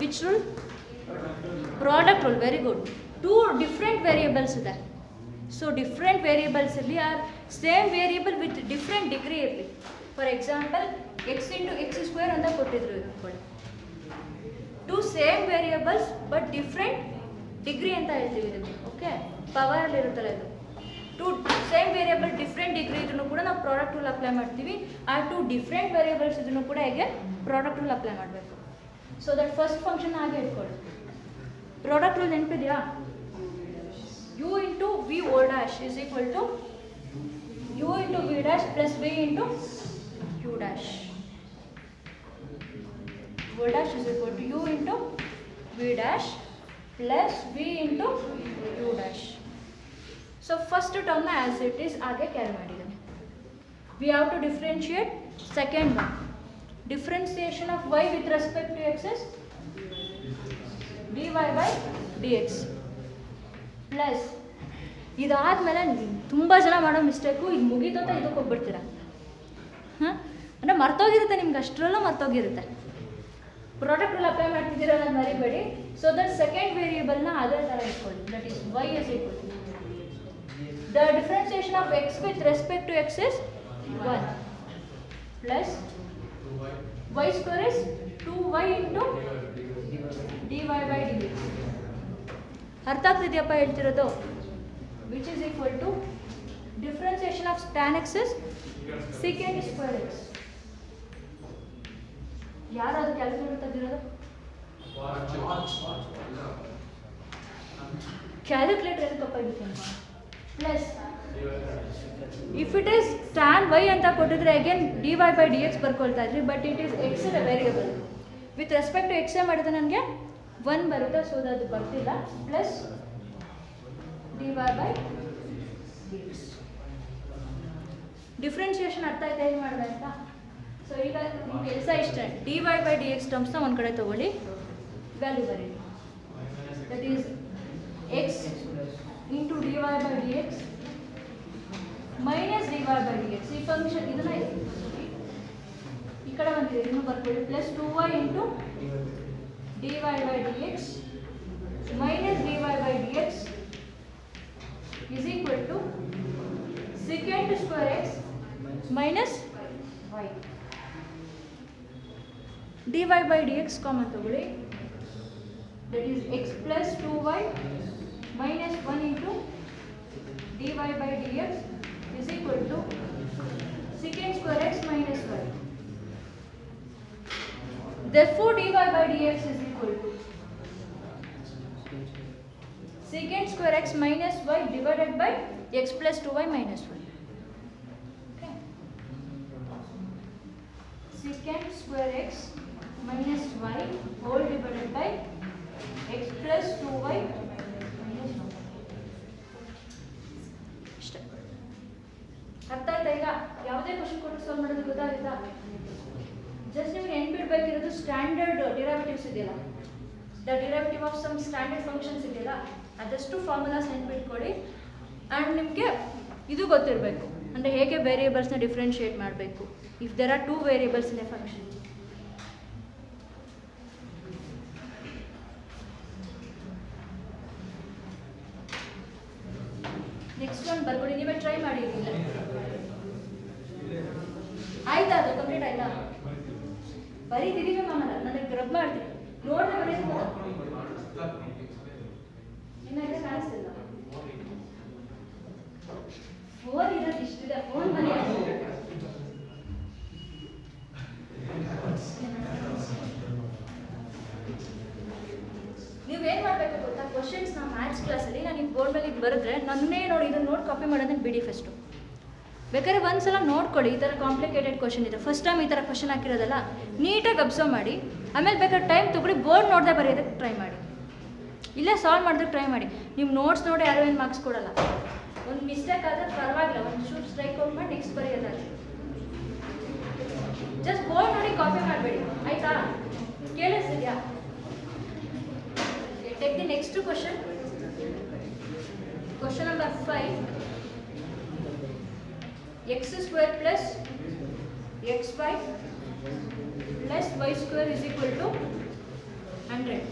which rule? Product rule. Very good. Two different variables ಇದೆ. So different variables ಇಲ್ಲಿ are same variable with different degree ಇರಲಿ. For example, x into x square ಅಂತ ಕೊಟ್ಟಿದ್ರು ಇಟ್ಕೊಳ್ಳಿ. Two same variables but different degree ಅಂತ ಹೇಳ್ತೀವಿ ಇದಕ್ಕೆ. Okay, power ಅಲ್ಲಿ ಇರುತ್ತಲ್ಲ ಇದು. Two same variable different degree ಇದನ್ನು ಕೂಡ ನಾವು ಪ್ರಾಡಕ್ಟ್ ರೂಲ್ ಅಪ್ಲೈ ಮಾಡ್ತೀವಿ. ಆ ಟು ಡಿಫ್ರೆಂಟ್ ವೇರಿಯಬಲ್ಸ್ ಇದನ್ನು ಕೂಡ ಹೇಗೆ ಪ್ರಾಡಕ್ಟ್ ರೂಲ್ ಅಪ್ಲೈ ಮಾಡಬೇಕು. ಸೊ ದಟ್ ಫಸ್ಟ್ ಫಂಕ್ಷನ್ ಹಾಗೆ ಇಟ್ಕೊಳ್ಳಿ. ಪ್ರಾಡಕ್ಟ್ ರೂಲ್ ನೆನಪಿದೆಯಾ? U into v o dash is equal to u into v dash plus v into u dash. O dash is equal to u into v dash plus v into u dash. So first term as it is आगे carry ಮಾಡಿದ್ದೇನೆ. We have to differentiate second one. Differentiation of y with respect to x is dy by dx plus ಇದಾದ್ಮೇಲೆ ತುಂಬ ಜನ ಮಾಡೋ mistake ಇದು ಮುಗಿದೋತ ಇದಕ್ಕೆ ಹೋಗ್ಬಿಡ್ತೀರ. ಅಂದರೆ ಮರ್ತೋಗಿರುತ್ತೆ ನಿಮ್ಗೆ, ಅಷ್ಟರಲ್ಲೂ ಮರ್ತೋಗಿರುತ್ತೆ. ಪ್ರಾಡಕ್ಟ್ ರೂಲ್ ಅಪ್ಲೈ ಮಾಡ್ತಿದ್ದೀರಾ ನಾನು ಮರಿಬೇಡಿ. ಸೊ ದಟ್ ಸೆಕೆಂಡ್ ವೇರಿಯೇಬಲ್ನ ಅದೇ ಥರ ಇಟ್ಕೊಳ್ಳಿ. That is y is equal to the differentiation of x with respect to x is 1 plus y square is 2y into dy by dx. ಅರ್ಥ ಆಗ್ತಿದೆಯಪ್ಪ ಹೇಳ್ತಿರೋದು? Which is equal to differentiation of tan x is secant square x. ಯಾರಾದ್ರೂ calculator ತೆಗೆದಿರೋದು? Calculator ಎದಕ್ಕಪ್ಪ ಇದಕ್ಕೆ? Plus if it is tan y ಅಂತ ಕೊಟ್ಟಿದ್ರೆ again dy by dx ಬರ್ಕೊಳ್ತಾ ಇದ್ರಿ, but it is x is a variable. With respect to x ಮಾಡಿದ್ರೆ ನನಗೆ 1 ಬರುತ್ತೆ, ಸೊ ಅದು ಬರ್ತಿಲ್ಲ. Plus dy by dx. Differentiation ಅರ್ಥ ಆಯ್ತಾ ಏನು ಮಾಡಿದೆ ಅಂತ? ಸೊ ಈಗ ನಿಮ್ಮ ಕೆಲಸ ಇಷ್ಟೇ, dy by dx ಟರ್ಮ್ಸ್ನ ಒಂದು ಕಡೆ ತಗೊಳ್ಳಿ, ವ್ಯಾಲ್ಯೂ ಬರೀ. That is x into dy by dx minus dy by dx. ಈ ಫಂಕ್ಷನ್ ಇದನ್ನ ಈ ಕಡೆ ಬಂದಿದೆ, ಇನ್ನೂ ಬರ್ಕೊಳ್ಳಿ. Plus 2y into dy by dx minus dy by dx is equal to secant square x minus y. dy by dx common ತಗೊಳ್ಳಿ. that is x plus 2y minus 1 into dy by dx is equal to secant square x minus y. Therefore dy by dx is equal to secant square x minus y divided by x plus 2y minus 1. Okay. Secant square x minus y whole divided by x plus 2y minus 1. ಇಷ್ಟೇ. ಅರ್ಥ ಆಯ್ತಾ? ಈಗ ಯಾವುದೇ question ಕೊಟ್ಟು solve ಮಾಡೋದು ಗೊತ್ತಾಗುತ್ತಾ? ಜಸ್ಟ್ ನಿಮ್ಗೆ ನೆನ್ಪಿಡ್ಬೇಕಿರೋದು ಸ್ಟ್ಯಾಂಡರ್ಡ್ ಡಿರೈವೇಟಿವ್ಸ್ ಇದೆಯಲ್ಲ, the derivative of some standard functions ಇದೆಯಲ್ಲ, ಅದಷ್ಟು ಫಾರ್ಮುಲಾಸ್ ನೆನ್ಪಿಟ್ಕೊಳ್ಳಿ. ಆ್ಯಂಡ್ ನಿಮಗೆ ಇದು ಗೊತ್ತಿರಬೇಕು, ಅಂದರೆ ಹೇಗೆ ವೇರಿಯೇಬಲ್ಸ್ನ ಡಿಫ್ರೆನ್ಷಿಯೇಟ್ ಮಾಡಬೇಕು if there are 2 variables in a function. Next ಒಂದು ಬರ್ಕೊಳ್ಳಿ, ನೀವೇ ಟ್ರೈ ಮಾಡಿ. ಆಯ್ತಾ? ಅದು ಕಂಪ್ಲೀಟ್ ಆಯ್ತಾ? ಬರೀತಿದ್ದೀವಿ ಮಾಮಲ್ಲ, ನನಗೆ ಗ್ರಬ್ ಮಾಡ್ತೀನಿ ನೋಡ್ರಿ. ಬರೀತಿಲ್ಲ ಏನಾಗಿದೆ ಕಾಣಿಸ್ತಿಲ್ಲ. ಫೋನ್ ಇರೋದು ಇಷ್ಟಿದೆ, ಫೋನ್ ಮನೆ ನೀವೇನು ಮಾಡಬೇಕು ಗೊತ್ತಾ? ಕ್ವಶನ್ಸ್ನ ಮ್ಯಾಥ್ಸ್ ಕ್ಲಾಸಲ್ಲಿ ನಾನು ಈಗ ಬೋರ್ಡ್ ಮೇಲೆ ಬರೆದ್ರೆ ನನ್ನೇ ನೋಡಿ ಇದನ್ನು ನೋಡಿ ಕಾಪಿ ಮಾಡೋದನ್ನ ಬಿಡಿ. ಫಸ್ಟು ಬೇಕಾದ್ರೆ ಒಂದ್ಸಲ ನೋಡ್ಕೊಳ್ಳಿ, ಈ ಥರ ಕಾಂಪ್ಲಿಕೇಟೆಡ್ ಕ್ವಶನ್ ಇದೆ, ಫಸ್ಟ್ ಟೈಮ್ ಈ ಥರ ಕ್ವಶನ್ ಹಾಕಿರೋದಲ್ಲ, ನೀಟಾಗಿ ಅಬ್ಸರ್ವ್ ಮಾಡಿ. ಆಮೇಲೆ ಬೇಕಾದ್ರೆ ಟೈಮ್ ತೊಗೊಳ್ಳಿ, ಬೋರ್ಡ್ ನೋಡದೆ ಬರೆಯೋದಕ್ಕೆ ಟ್ರೈ ಮಾಡಿ, ಇಲ್ಲೇ ಸಾಲ್ವ್ ಮಾಡೋದಕ್ಕೆ ಟ್ರೈ ಮಾಡಿ. ನೀವು ನೋಟ್ಸ್ ನೋಡಿ ಯಾರು ಏನು ಮಾರ್ಕ್ಸ್ ಕೊಡೋಲ್ಲ. ಒಂದು ಮಿಸ್ಟೇಕ್ ಆದರೆ ಪರವಾಗಿಲ್ಲ, ಒಂದು ಶೂಟ್ ಸ್ಟ್ರೈಕ್ ಔಟ್ ಮಾಡಿ ನೆಕ್ಸ್ಟ್ ಬರೆಯೋದಾಗಿ. ಜಸ್ಟ್ ಬೋರ್ಡ್ ನೋಡಿ ಕಾಪಿ ಮಾಡಬೇಡಿ, ಆಯಿತಾ? ಕೇಳಿಸ್ತಿದ್ಯಾ? Take the next question. Question number 5. x square plus xy plus y square is equal to 100.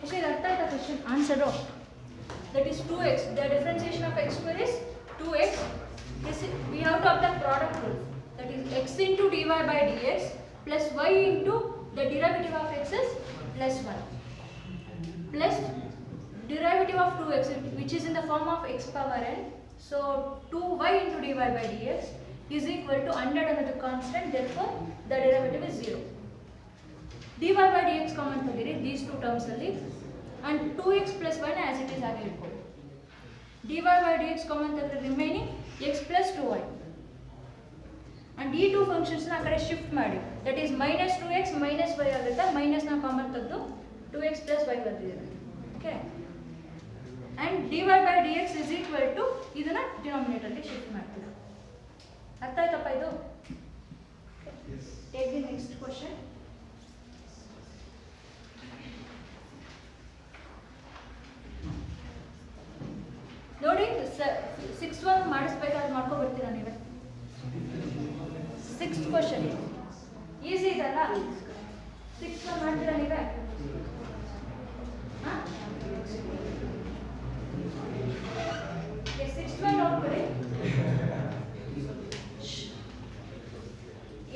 Actually, that type of question answer no. That is 2x. The differentiation of x square is 2x. This is, we have to apply product rule. That is x into dy by dx plus y into the derivative of x is plus 1 plus derivative of 2x which is in the form of x power n. So 2y into dy by dx is equal to 100 under the constant, therefore the derivative is 0. dy by dx common tagiri these two terms alli and 2x plus 1 as it is hage irkodu. dy by dx common tagiri remaining x plus 2y. And ಈ 2 ಫಂಕ್ಷನ್ಸ್ನ ಆ ಕಡೆ shift ಮಾಡಿ, that is minus 2x minus y ಆಗುತ್ತೆ. ಮೈನಸ್ನ common ತೆಗೆದು 2x plus y ಬರ್ತಿದ್ದೀವಿ. Okay, and dy by dx is equal to ಇದನ್ನು ಡಿನಾಮಿನೇಟರ್ಗೆ ಶಿಫ್ಟ್ ಮಾಡ್ತೀವಿ. ಅರ್ಥ ಆಯ್ತಪ್ಪ ಇದು? Take the next question. Six one ಮಾಡಿಸ್ಬೇಕಾದ್ರೆ ಮಾಡ್ಕೊಬರ್ತೀರಾ ನೀವೇ. 6th ಕ್ವಶನ್ ಈಸಿ ಇದಲ್ಲ, 6 ಒನ್ ಮಾಡ್ತೀರಾ ನೀವೇ? ಸಿಕ್ಸ್ ಒನ್ ನೋಡ್ಕೊಳ್ಳಿ.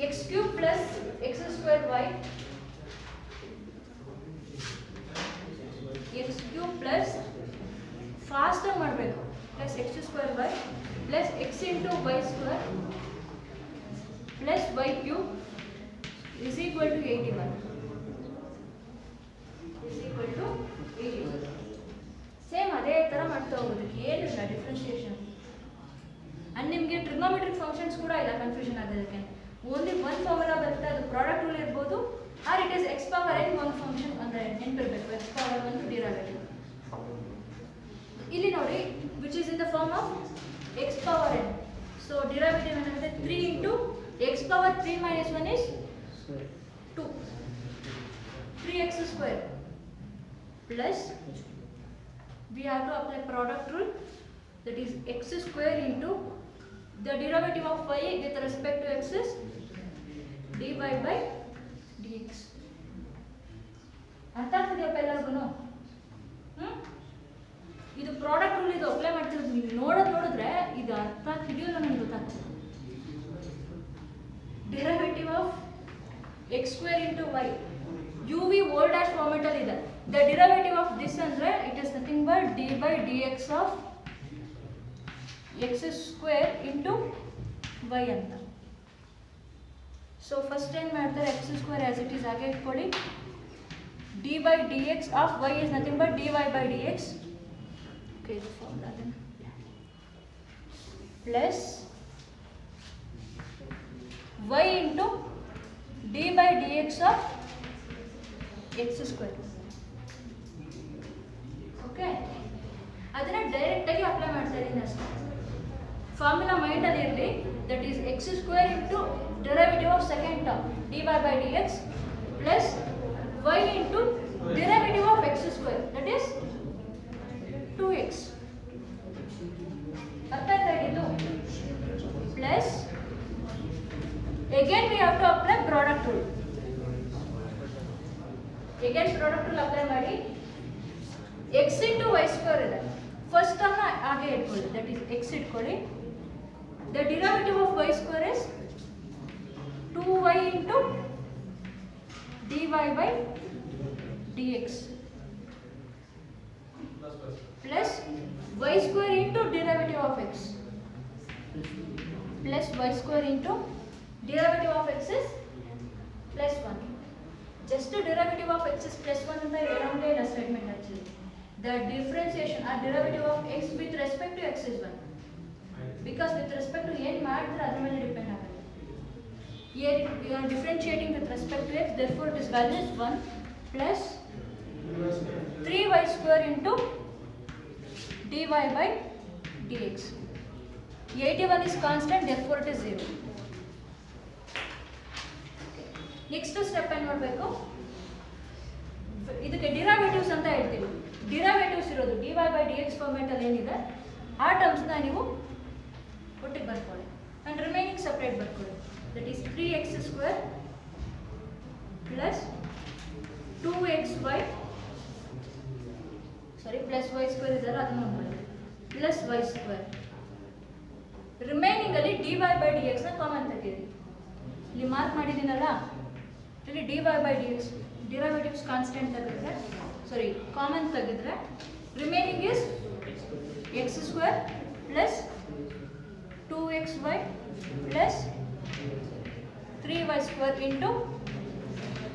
x cube plus x square y, x cube plus fast ಆಗಿ ಮಾಡಬೇಕು, plus x square y plus x into y square plus y cube is equal to 81. Same ಅದೇ ಥರ ಮಾಡ್ತಾ ಹೋಗೋದಕ್ಕೆ ಏನಿಲ್ಲ ಡಿಫ್ರೆನ್ಸಿಯೇಷನ್. ಅಂಡ್ ನಿಮಗೆ ಟ್ರಿಗ್ನೋಮೆಟ್ರಿಕ್ ಫಂಕ್ಷನ್ಸ್ ಕೂಡ ಇಲ್ಲ ಕನ್ಫ್ಯೂಷನ್ ಆಗೋದಕ್ಕೆ. ಓನ್ಲಿ ಒನ್ ಫಾರ್ಮುಲಾ ಬರುತ್ತೆ, ಅದು ಪ್ರಾಡಕ್ಟ್ ರೂಲ್ ಇರ್ಬೋದು, or it is x power n one function ಅಂದರೆ ನೆನಪಿರಬೇಕು, ಎಕ್ಸ್ ಪವರ್ ಒಂದು ಡಿರೈವೇಟಿವ್. ಇಲ್ಲಿ ನೋಡಿ which is in the form of x power N. So derivative ಏನಂದರೆ 3 into X power 3 minus 1 is 2, 3x square plus we have to apply product rule, that is x square into the derivative of y with respect to x is dy by dx. ಅರ್ಥ ಆಗ್ತಿದೆಯಪ್ಪ ಎಲ್ಲರಿಗೂ? ಇದು product rule, ಇದು apply ಮಾಡ್ತಿರೋದು ನೀವು ನೋಡಿದ್ರೆ ಇದು ಅರ್ಥ ಆಗ್ತಿದೆಯೋ ನನಗೆ ಗೊತ್ತಾಗ್ತದೆ. Derivative of x square into y uv old dash format ಅಲ್ಲಿ ಇದೆ. ದ ಡಿರೈವೇಟಿವ್ ಆಫ್ ದಿಸ್ ಅಂದ್ರೆ it is nothing but dy by dx of x square into y ಅಂತ. ಸೊ ಫಸ್ಟ್ ಏನು ಮಾಡ್ತಾರೆ, x square as it is ಹಾಗೆ ಇಟ್ಕೊಳ್ಳಿ, dy by dx of y is nothing but dy by dx, okay ಇದು formula then, plus y into dy by dx of x square. Okay, ಅದನ್ನ direct ಆಗಿ apply ಮಾಡ್ತಾ ಇದ್ದೀನಿ ಅಷ್ಟೇ. Formula mind ಅಲ್ಲಿ ಇರಲಿ, that is x square into derivative of second term dy by dx plus y into derivative of x square, that is 2x. ಅರ್ಥ ಆಯ್ತಾ ಇದು? Plus again we have to apply product rule. again product rule apply ಮಾಡಿ, x into y square ಇದೆ, first term ಹಾಗೆ ಇಟ್ಕೊಳ್ಳಿ, that is x ಇಟ್ಕೊಳ್ಳಿ, the derivative of y square is 2y into dy by dx plus y square into derivative of x plus y square into derivative of x is plus 1. Just derivative of x is plus 1 ಅಂತ ಹೇಳೋಂಗೆ ಇಲ್ಲ statement. Actually the differentiation or derivative of x with respect to x is 1, because with respect to ಏನು ಮಾಡಿದ್ರೆ ಅದ್ರ ಮೇಲೆ depend ಆಗುತ್ತೆ. Here we are differentiating with respect to x, therefore its value is 1 plus 3y square into dy by dx. 81 is constant, therefore it is 0. Next step ಏನು ಮಾಡಬೇಕು, ಇದಕ್ಕೆ derivatives ಅಂತ ಹೇಳ್ತೀವಿ. ಡಿರೈವೇಟಿವ್ಸ್ ಇರೋದು dy by dx ಫಾರ್ಮೆಟ್ ಅಲ್ಲಿ ಏನಿದೆ ಆ ಟರ್ಮ್ಸ್ನ ನೀವು ಒಟ್ಟಿಗೆ ಬರ್ಕೊಳ್ಳಿ ಆ್ಯಂಡ್ ರಿಮೈನಿಂಗ್ ಸಪ್ರೇಟ್ ಬರ್ಕೊಳ್ಳಿ. That is 3x square plus 2xy, sorry plus y square ಇದೆಲ್ಲ ಅದನ್ನು ನೋಡ್ಕೊಳ್ಳಿ, ಪ್ಲಸ್ y square. ರಿಮೈನಿಂಗ್ ಅಲ್ಲಿ dy by dx ನ ಕಾಮನ್ ತೆಗೀರಿ. ಇಲ್ಲಿ ಮಾರ್ಕ್ ಮಾಡಿದ್ದೀನಲ್ಲ, ಇಲ್ಲಿ dy by dx derivatives constant ತೆಗೆದ್ರೆ, ಸಾರಿ ಕಾಮನ್ ತೆಗೆದ್ರೆ, remaining is x square plus 2xy plus 3y square into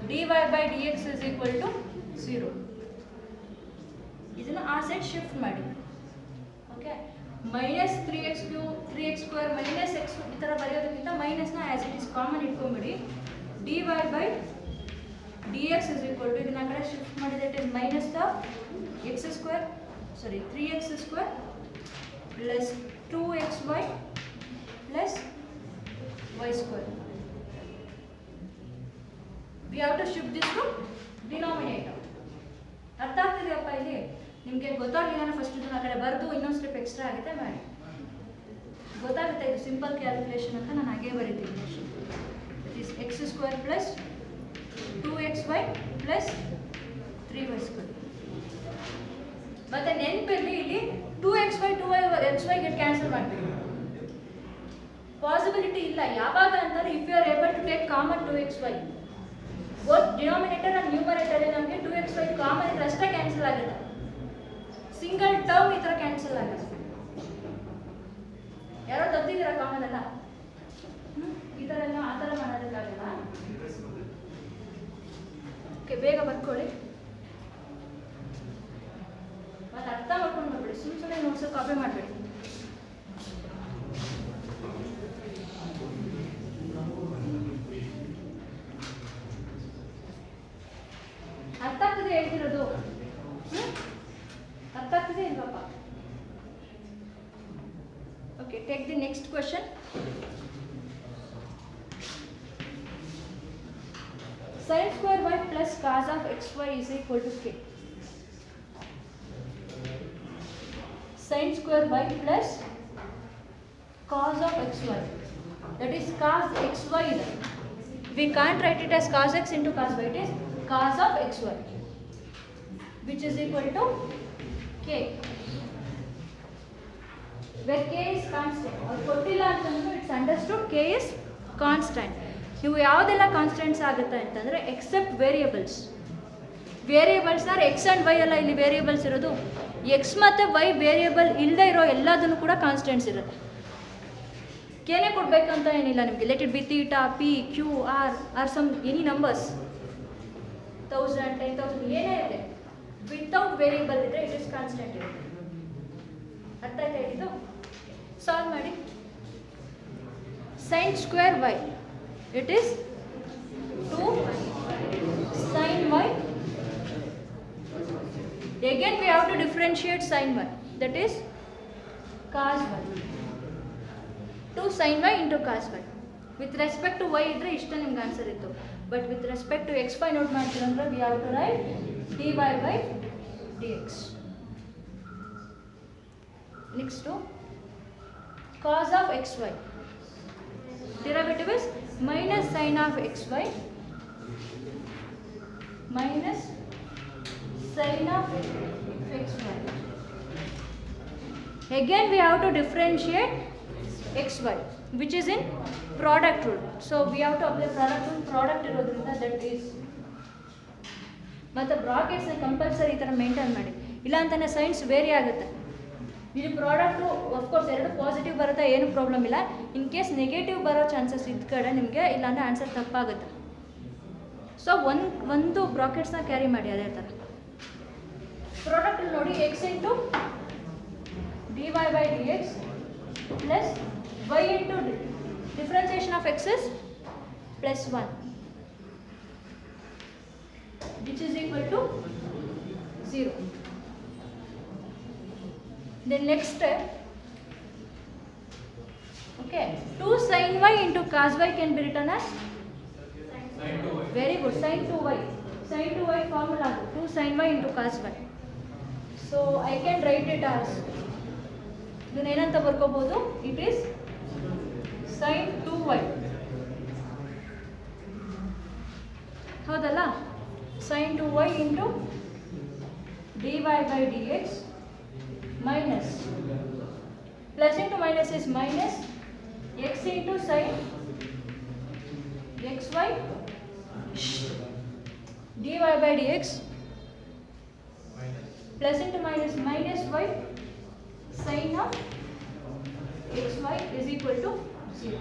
dy by dx is equal to 0. ಇದನ್ನು ಆ side shift ಮಾಡಿ. Okay, minus 3x square minus x ಈ ಥರ ಬರೆಯೋದಕ್ಕಿಂತ ಮೈನಸ್ನ ಆ್ಯಸ್ ಇಟ್ ಈಸ್ ಕಾಮನ್ ಇಟ್ಕೊಂಬಿಡಿ. dy by dx is equal to, ಇದನ್ನ ಆ ಕಡೆ ಶಿಫ್ಟ್ ಮಾಡಿದ್ರೆ it is minus the x square, sorry 3x square plus 2xy plus y square. We have to shift this to denominator. ಅರ್ಥ ಆಗ್ತಿದೆಯಪ್ಪ ಇಲ್ಲಿ? ನಿಮಗೆ ಗೊತ್ತಾಗಲಿಲ್ಲ first ಇದನ್ನ ಆ ಕಡೆ ಬರೆದು ಇನ್ನೊಂದು ಸ್ಟೆಪ್ ಎಕ್ಸ್ಟ್ರಾ ಆಗುತ್ತೆ ಮಾಡಿ. ಗೊತ್ತಾಗುತ್ತೆ ಇದು ಸಿಂಪಲ್ ಕ್ಯಾಲ್ಕುಲೇಷನ್ ಅಂತ ನಾನು ಹಾಗೆ ಬರೀತೀನಿ. It is x square plus 2xy plus 3y². ಮತ್ತೆ ನೆನಪಿರಲಿ ಇಲ್ಲಿ 2xy 2xy ಗೆ ಕ್ಯಾನ್ಸಲ್ ಮಾಡಬೇಕು. ಪಾಸಿಬಿಲಿಟಿ ಇಲ್ಲ. ಯಾವಾಗ ಅಂತಾರೆ if you are able to take common 2xy. Both denominator and numerator ನಮಗೆ 2xy ಕಾಮನ್ ಇದ್ರೆ ಅಷ್ಟೇ ಕ್ಯಾನ್ಸಲ್ ಆಗುತ್ತೆ. ಸಿಂಗಲ್ ಟರ್ಮ್ ಈ ಥರ ಕ್ಯಾನ್ಸಲ್ ಆಗುತ್ತೆ. ಯಾರೋ ತೆಗ್ದಿದ್ದೀರಾ ಕಾಮನ್ ಅಲ್ಲ, ಈ ಥರ ಎಲ್ಲ ಆ ಥರ ಮಾಡೋದಕ್ಕಾಗಲ್ಲ. ಓಕೆ, ಬೇಗ ಬರ್ಕೊಳ್ಳಿ ಮತ್ತೆ ಅರ್ಥ ಮಾಡ್ಕೊಂಡು ಬರ್ಬೇಡಿ. ಸುಮ್ಮನೆ ನೋಟ್ಸ್ ಕಾಪಿ ಮಾಡಬೇಡಿ. ಅರ್ಥ ಆಗ್ತದೆ ಹೇಳ್ತಿರೋದು? ಅರ್ಥ ಆಗ್ತದೆ ಇಲ್ವಪ್ಪ? Okay, take the next question. sin square y plus cos of xy is equal to k. Sin square y plus cos of xy, that is cos xy. We can't write it as cos x into cos y. It is cos of xy, which is equal to k, where k is constant. Or ಕೊಟ್ಟಿಲ್ಲ ಅಂತಂದ್ರೆ it's understood k is constant. ಇವು ಯಾವುದೆಲ್ಲ constants ಆಗುತ್ತೆ ಅಂತಂದರೆ except variables. Variables are X and Y ಅಲ್ಲ ಇಲ್ಲಿ variables ಇರೋದು. X ಮತ್ತು ವೈ ವೇರಿಯೇಬಲ್ ಇಲ್ಲದೆ ಇರೋ ಎಲ್ಲದನ್ನು ಕೂಡ ಕಾನ್ಸ್ಟೆಂಟ್ಸ್ ಇರುತ್ತೆ. ಕೇನೇ ಕೊಡಬೇಕಂತ ಏನಿಲ್ಲ ನಿಮಗೆ. Let it be theta, P, Q, R some any numbers, 1000, 10,000 ಏನೇ ಇದೆ, ವಿತೌಟ್ ವೇರಿಯೇಬಲ್ ಇದ್ದರೆ ಇಟ್ ಇಸ್ ಕಾನ್ಸ್ಟೆಂಟ್ ಇರುತ್ತೆ. ಅರ್ಥ ಆಯ್ತಾ ಇದು? ಸಾಲ್ವ್ ಮಾಡಿ. sin square y, it is 2 sin y. Again we have to differentiate sin y, that is cos y. 2 sin y into cos y. With respect to y idre ishta nimge answer ittu, but with respect to x y note ಮಾಡ್ತೀರಂದ್ರೆ we have to write dy by dx. Next to cos of xy, derivative is minus sin of xy minus sin of xy. Again we have to differentiate xy, which is in product rule. So we have to apply product rule. Product ಇರೋದ್ರಿಂದ that is ಮತ್ತು ಬ್ರಾಕೆಟ್ಸ್ನ compulsory ಈ ಥರ maintain ಮಾಡಿ. ಇಲ್ಲ ಅಂತಾನೆ science very ಆಗುತ್ತೆ. ಇಲ್ಲಿ product of course ಎರಡು ಪಾಸಿಟಿವ್ ಬರುತ್ತೆ, ಏನು ಪ್ರಾಬ್ಲಮ್ ಇಲ್ಲ. ಇನ್ ಕೇಸ್ ನೆಗೆಟಿವ್ ಬರೋ ಚಾನ್ಸಸ್ ಇದ್ದ ಕಡೆ ನಿಮಗೆ ಇಲ್ಲಾಂದರೆ ಆನ್ಸರ್ ತಪ್ಪಾಗುತ್ತೆ. ಸೊ ಒಂದು ಬ್ರಾಕೆಟ್ಸ್ನ ಕ್ಯಾರಿ ಮಾಡಿ ಅದೇ ಥರ. ಪ್ರಾಡಕ್ಟ್ ನೋಡಿ X into dy by dx plus y into differentiation of x is plus 1, which is equal to 0. Then next step, okay, 2 sin y into cos y can be written as sin 2y. Very good, sin 2y. Sin 2y formula 2 sin y into cos y. So I can write it as, ಇದನ್ನ ಏನಂತ ಬರ್ಕೋಬಹುದು, it is sin 2y. ಹೌದಲ್ಲ? sin 2y into dy by dx minus, plus into minus is minus, x into sin xy dy by dx plus into minus minus y sin of xy is equal to 0.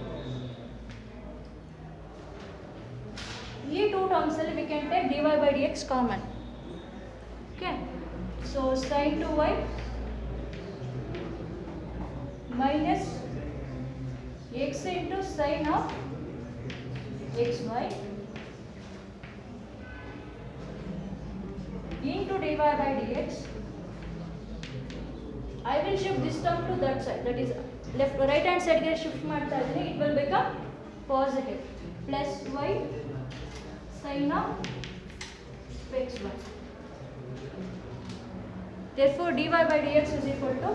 ಈ two terms ಅಲ್ಲಿ we can take dy by dx common. Okay, so sin 2y minus x into sin of xy into dy by dx. I will shift this term to that side, that is left right hand side ge shift ಮಾಡ್ತಾ ಇದ್ದೀನಿ. It will become positive plus y sin of xy. Therefore dy by dx is equal to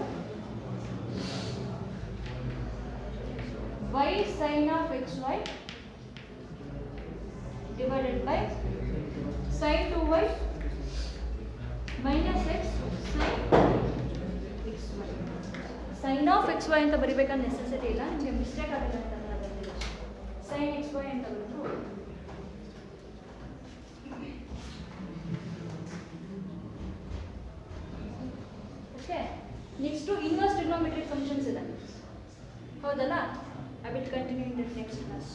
y sin of xy divided by sin 2y minus x sin xy. Sin of xy ಅಂತ ಬರಿಬೇಕಂತ necessity ಇಲ್ಲ, ನಿಮಗೆ mistake ಆಗಲ್ಲ ಅಂತ ಬರೆದಿಲ್ಲ. sin xy ಅಂತ ಬರೆದ್ರು okay. Next inverse trigonometric functions ಇದೆ, ಹೌದಲ್ಲ? I will continue in the next class.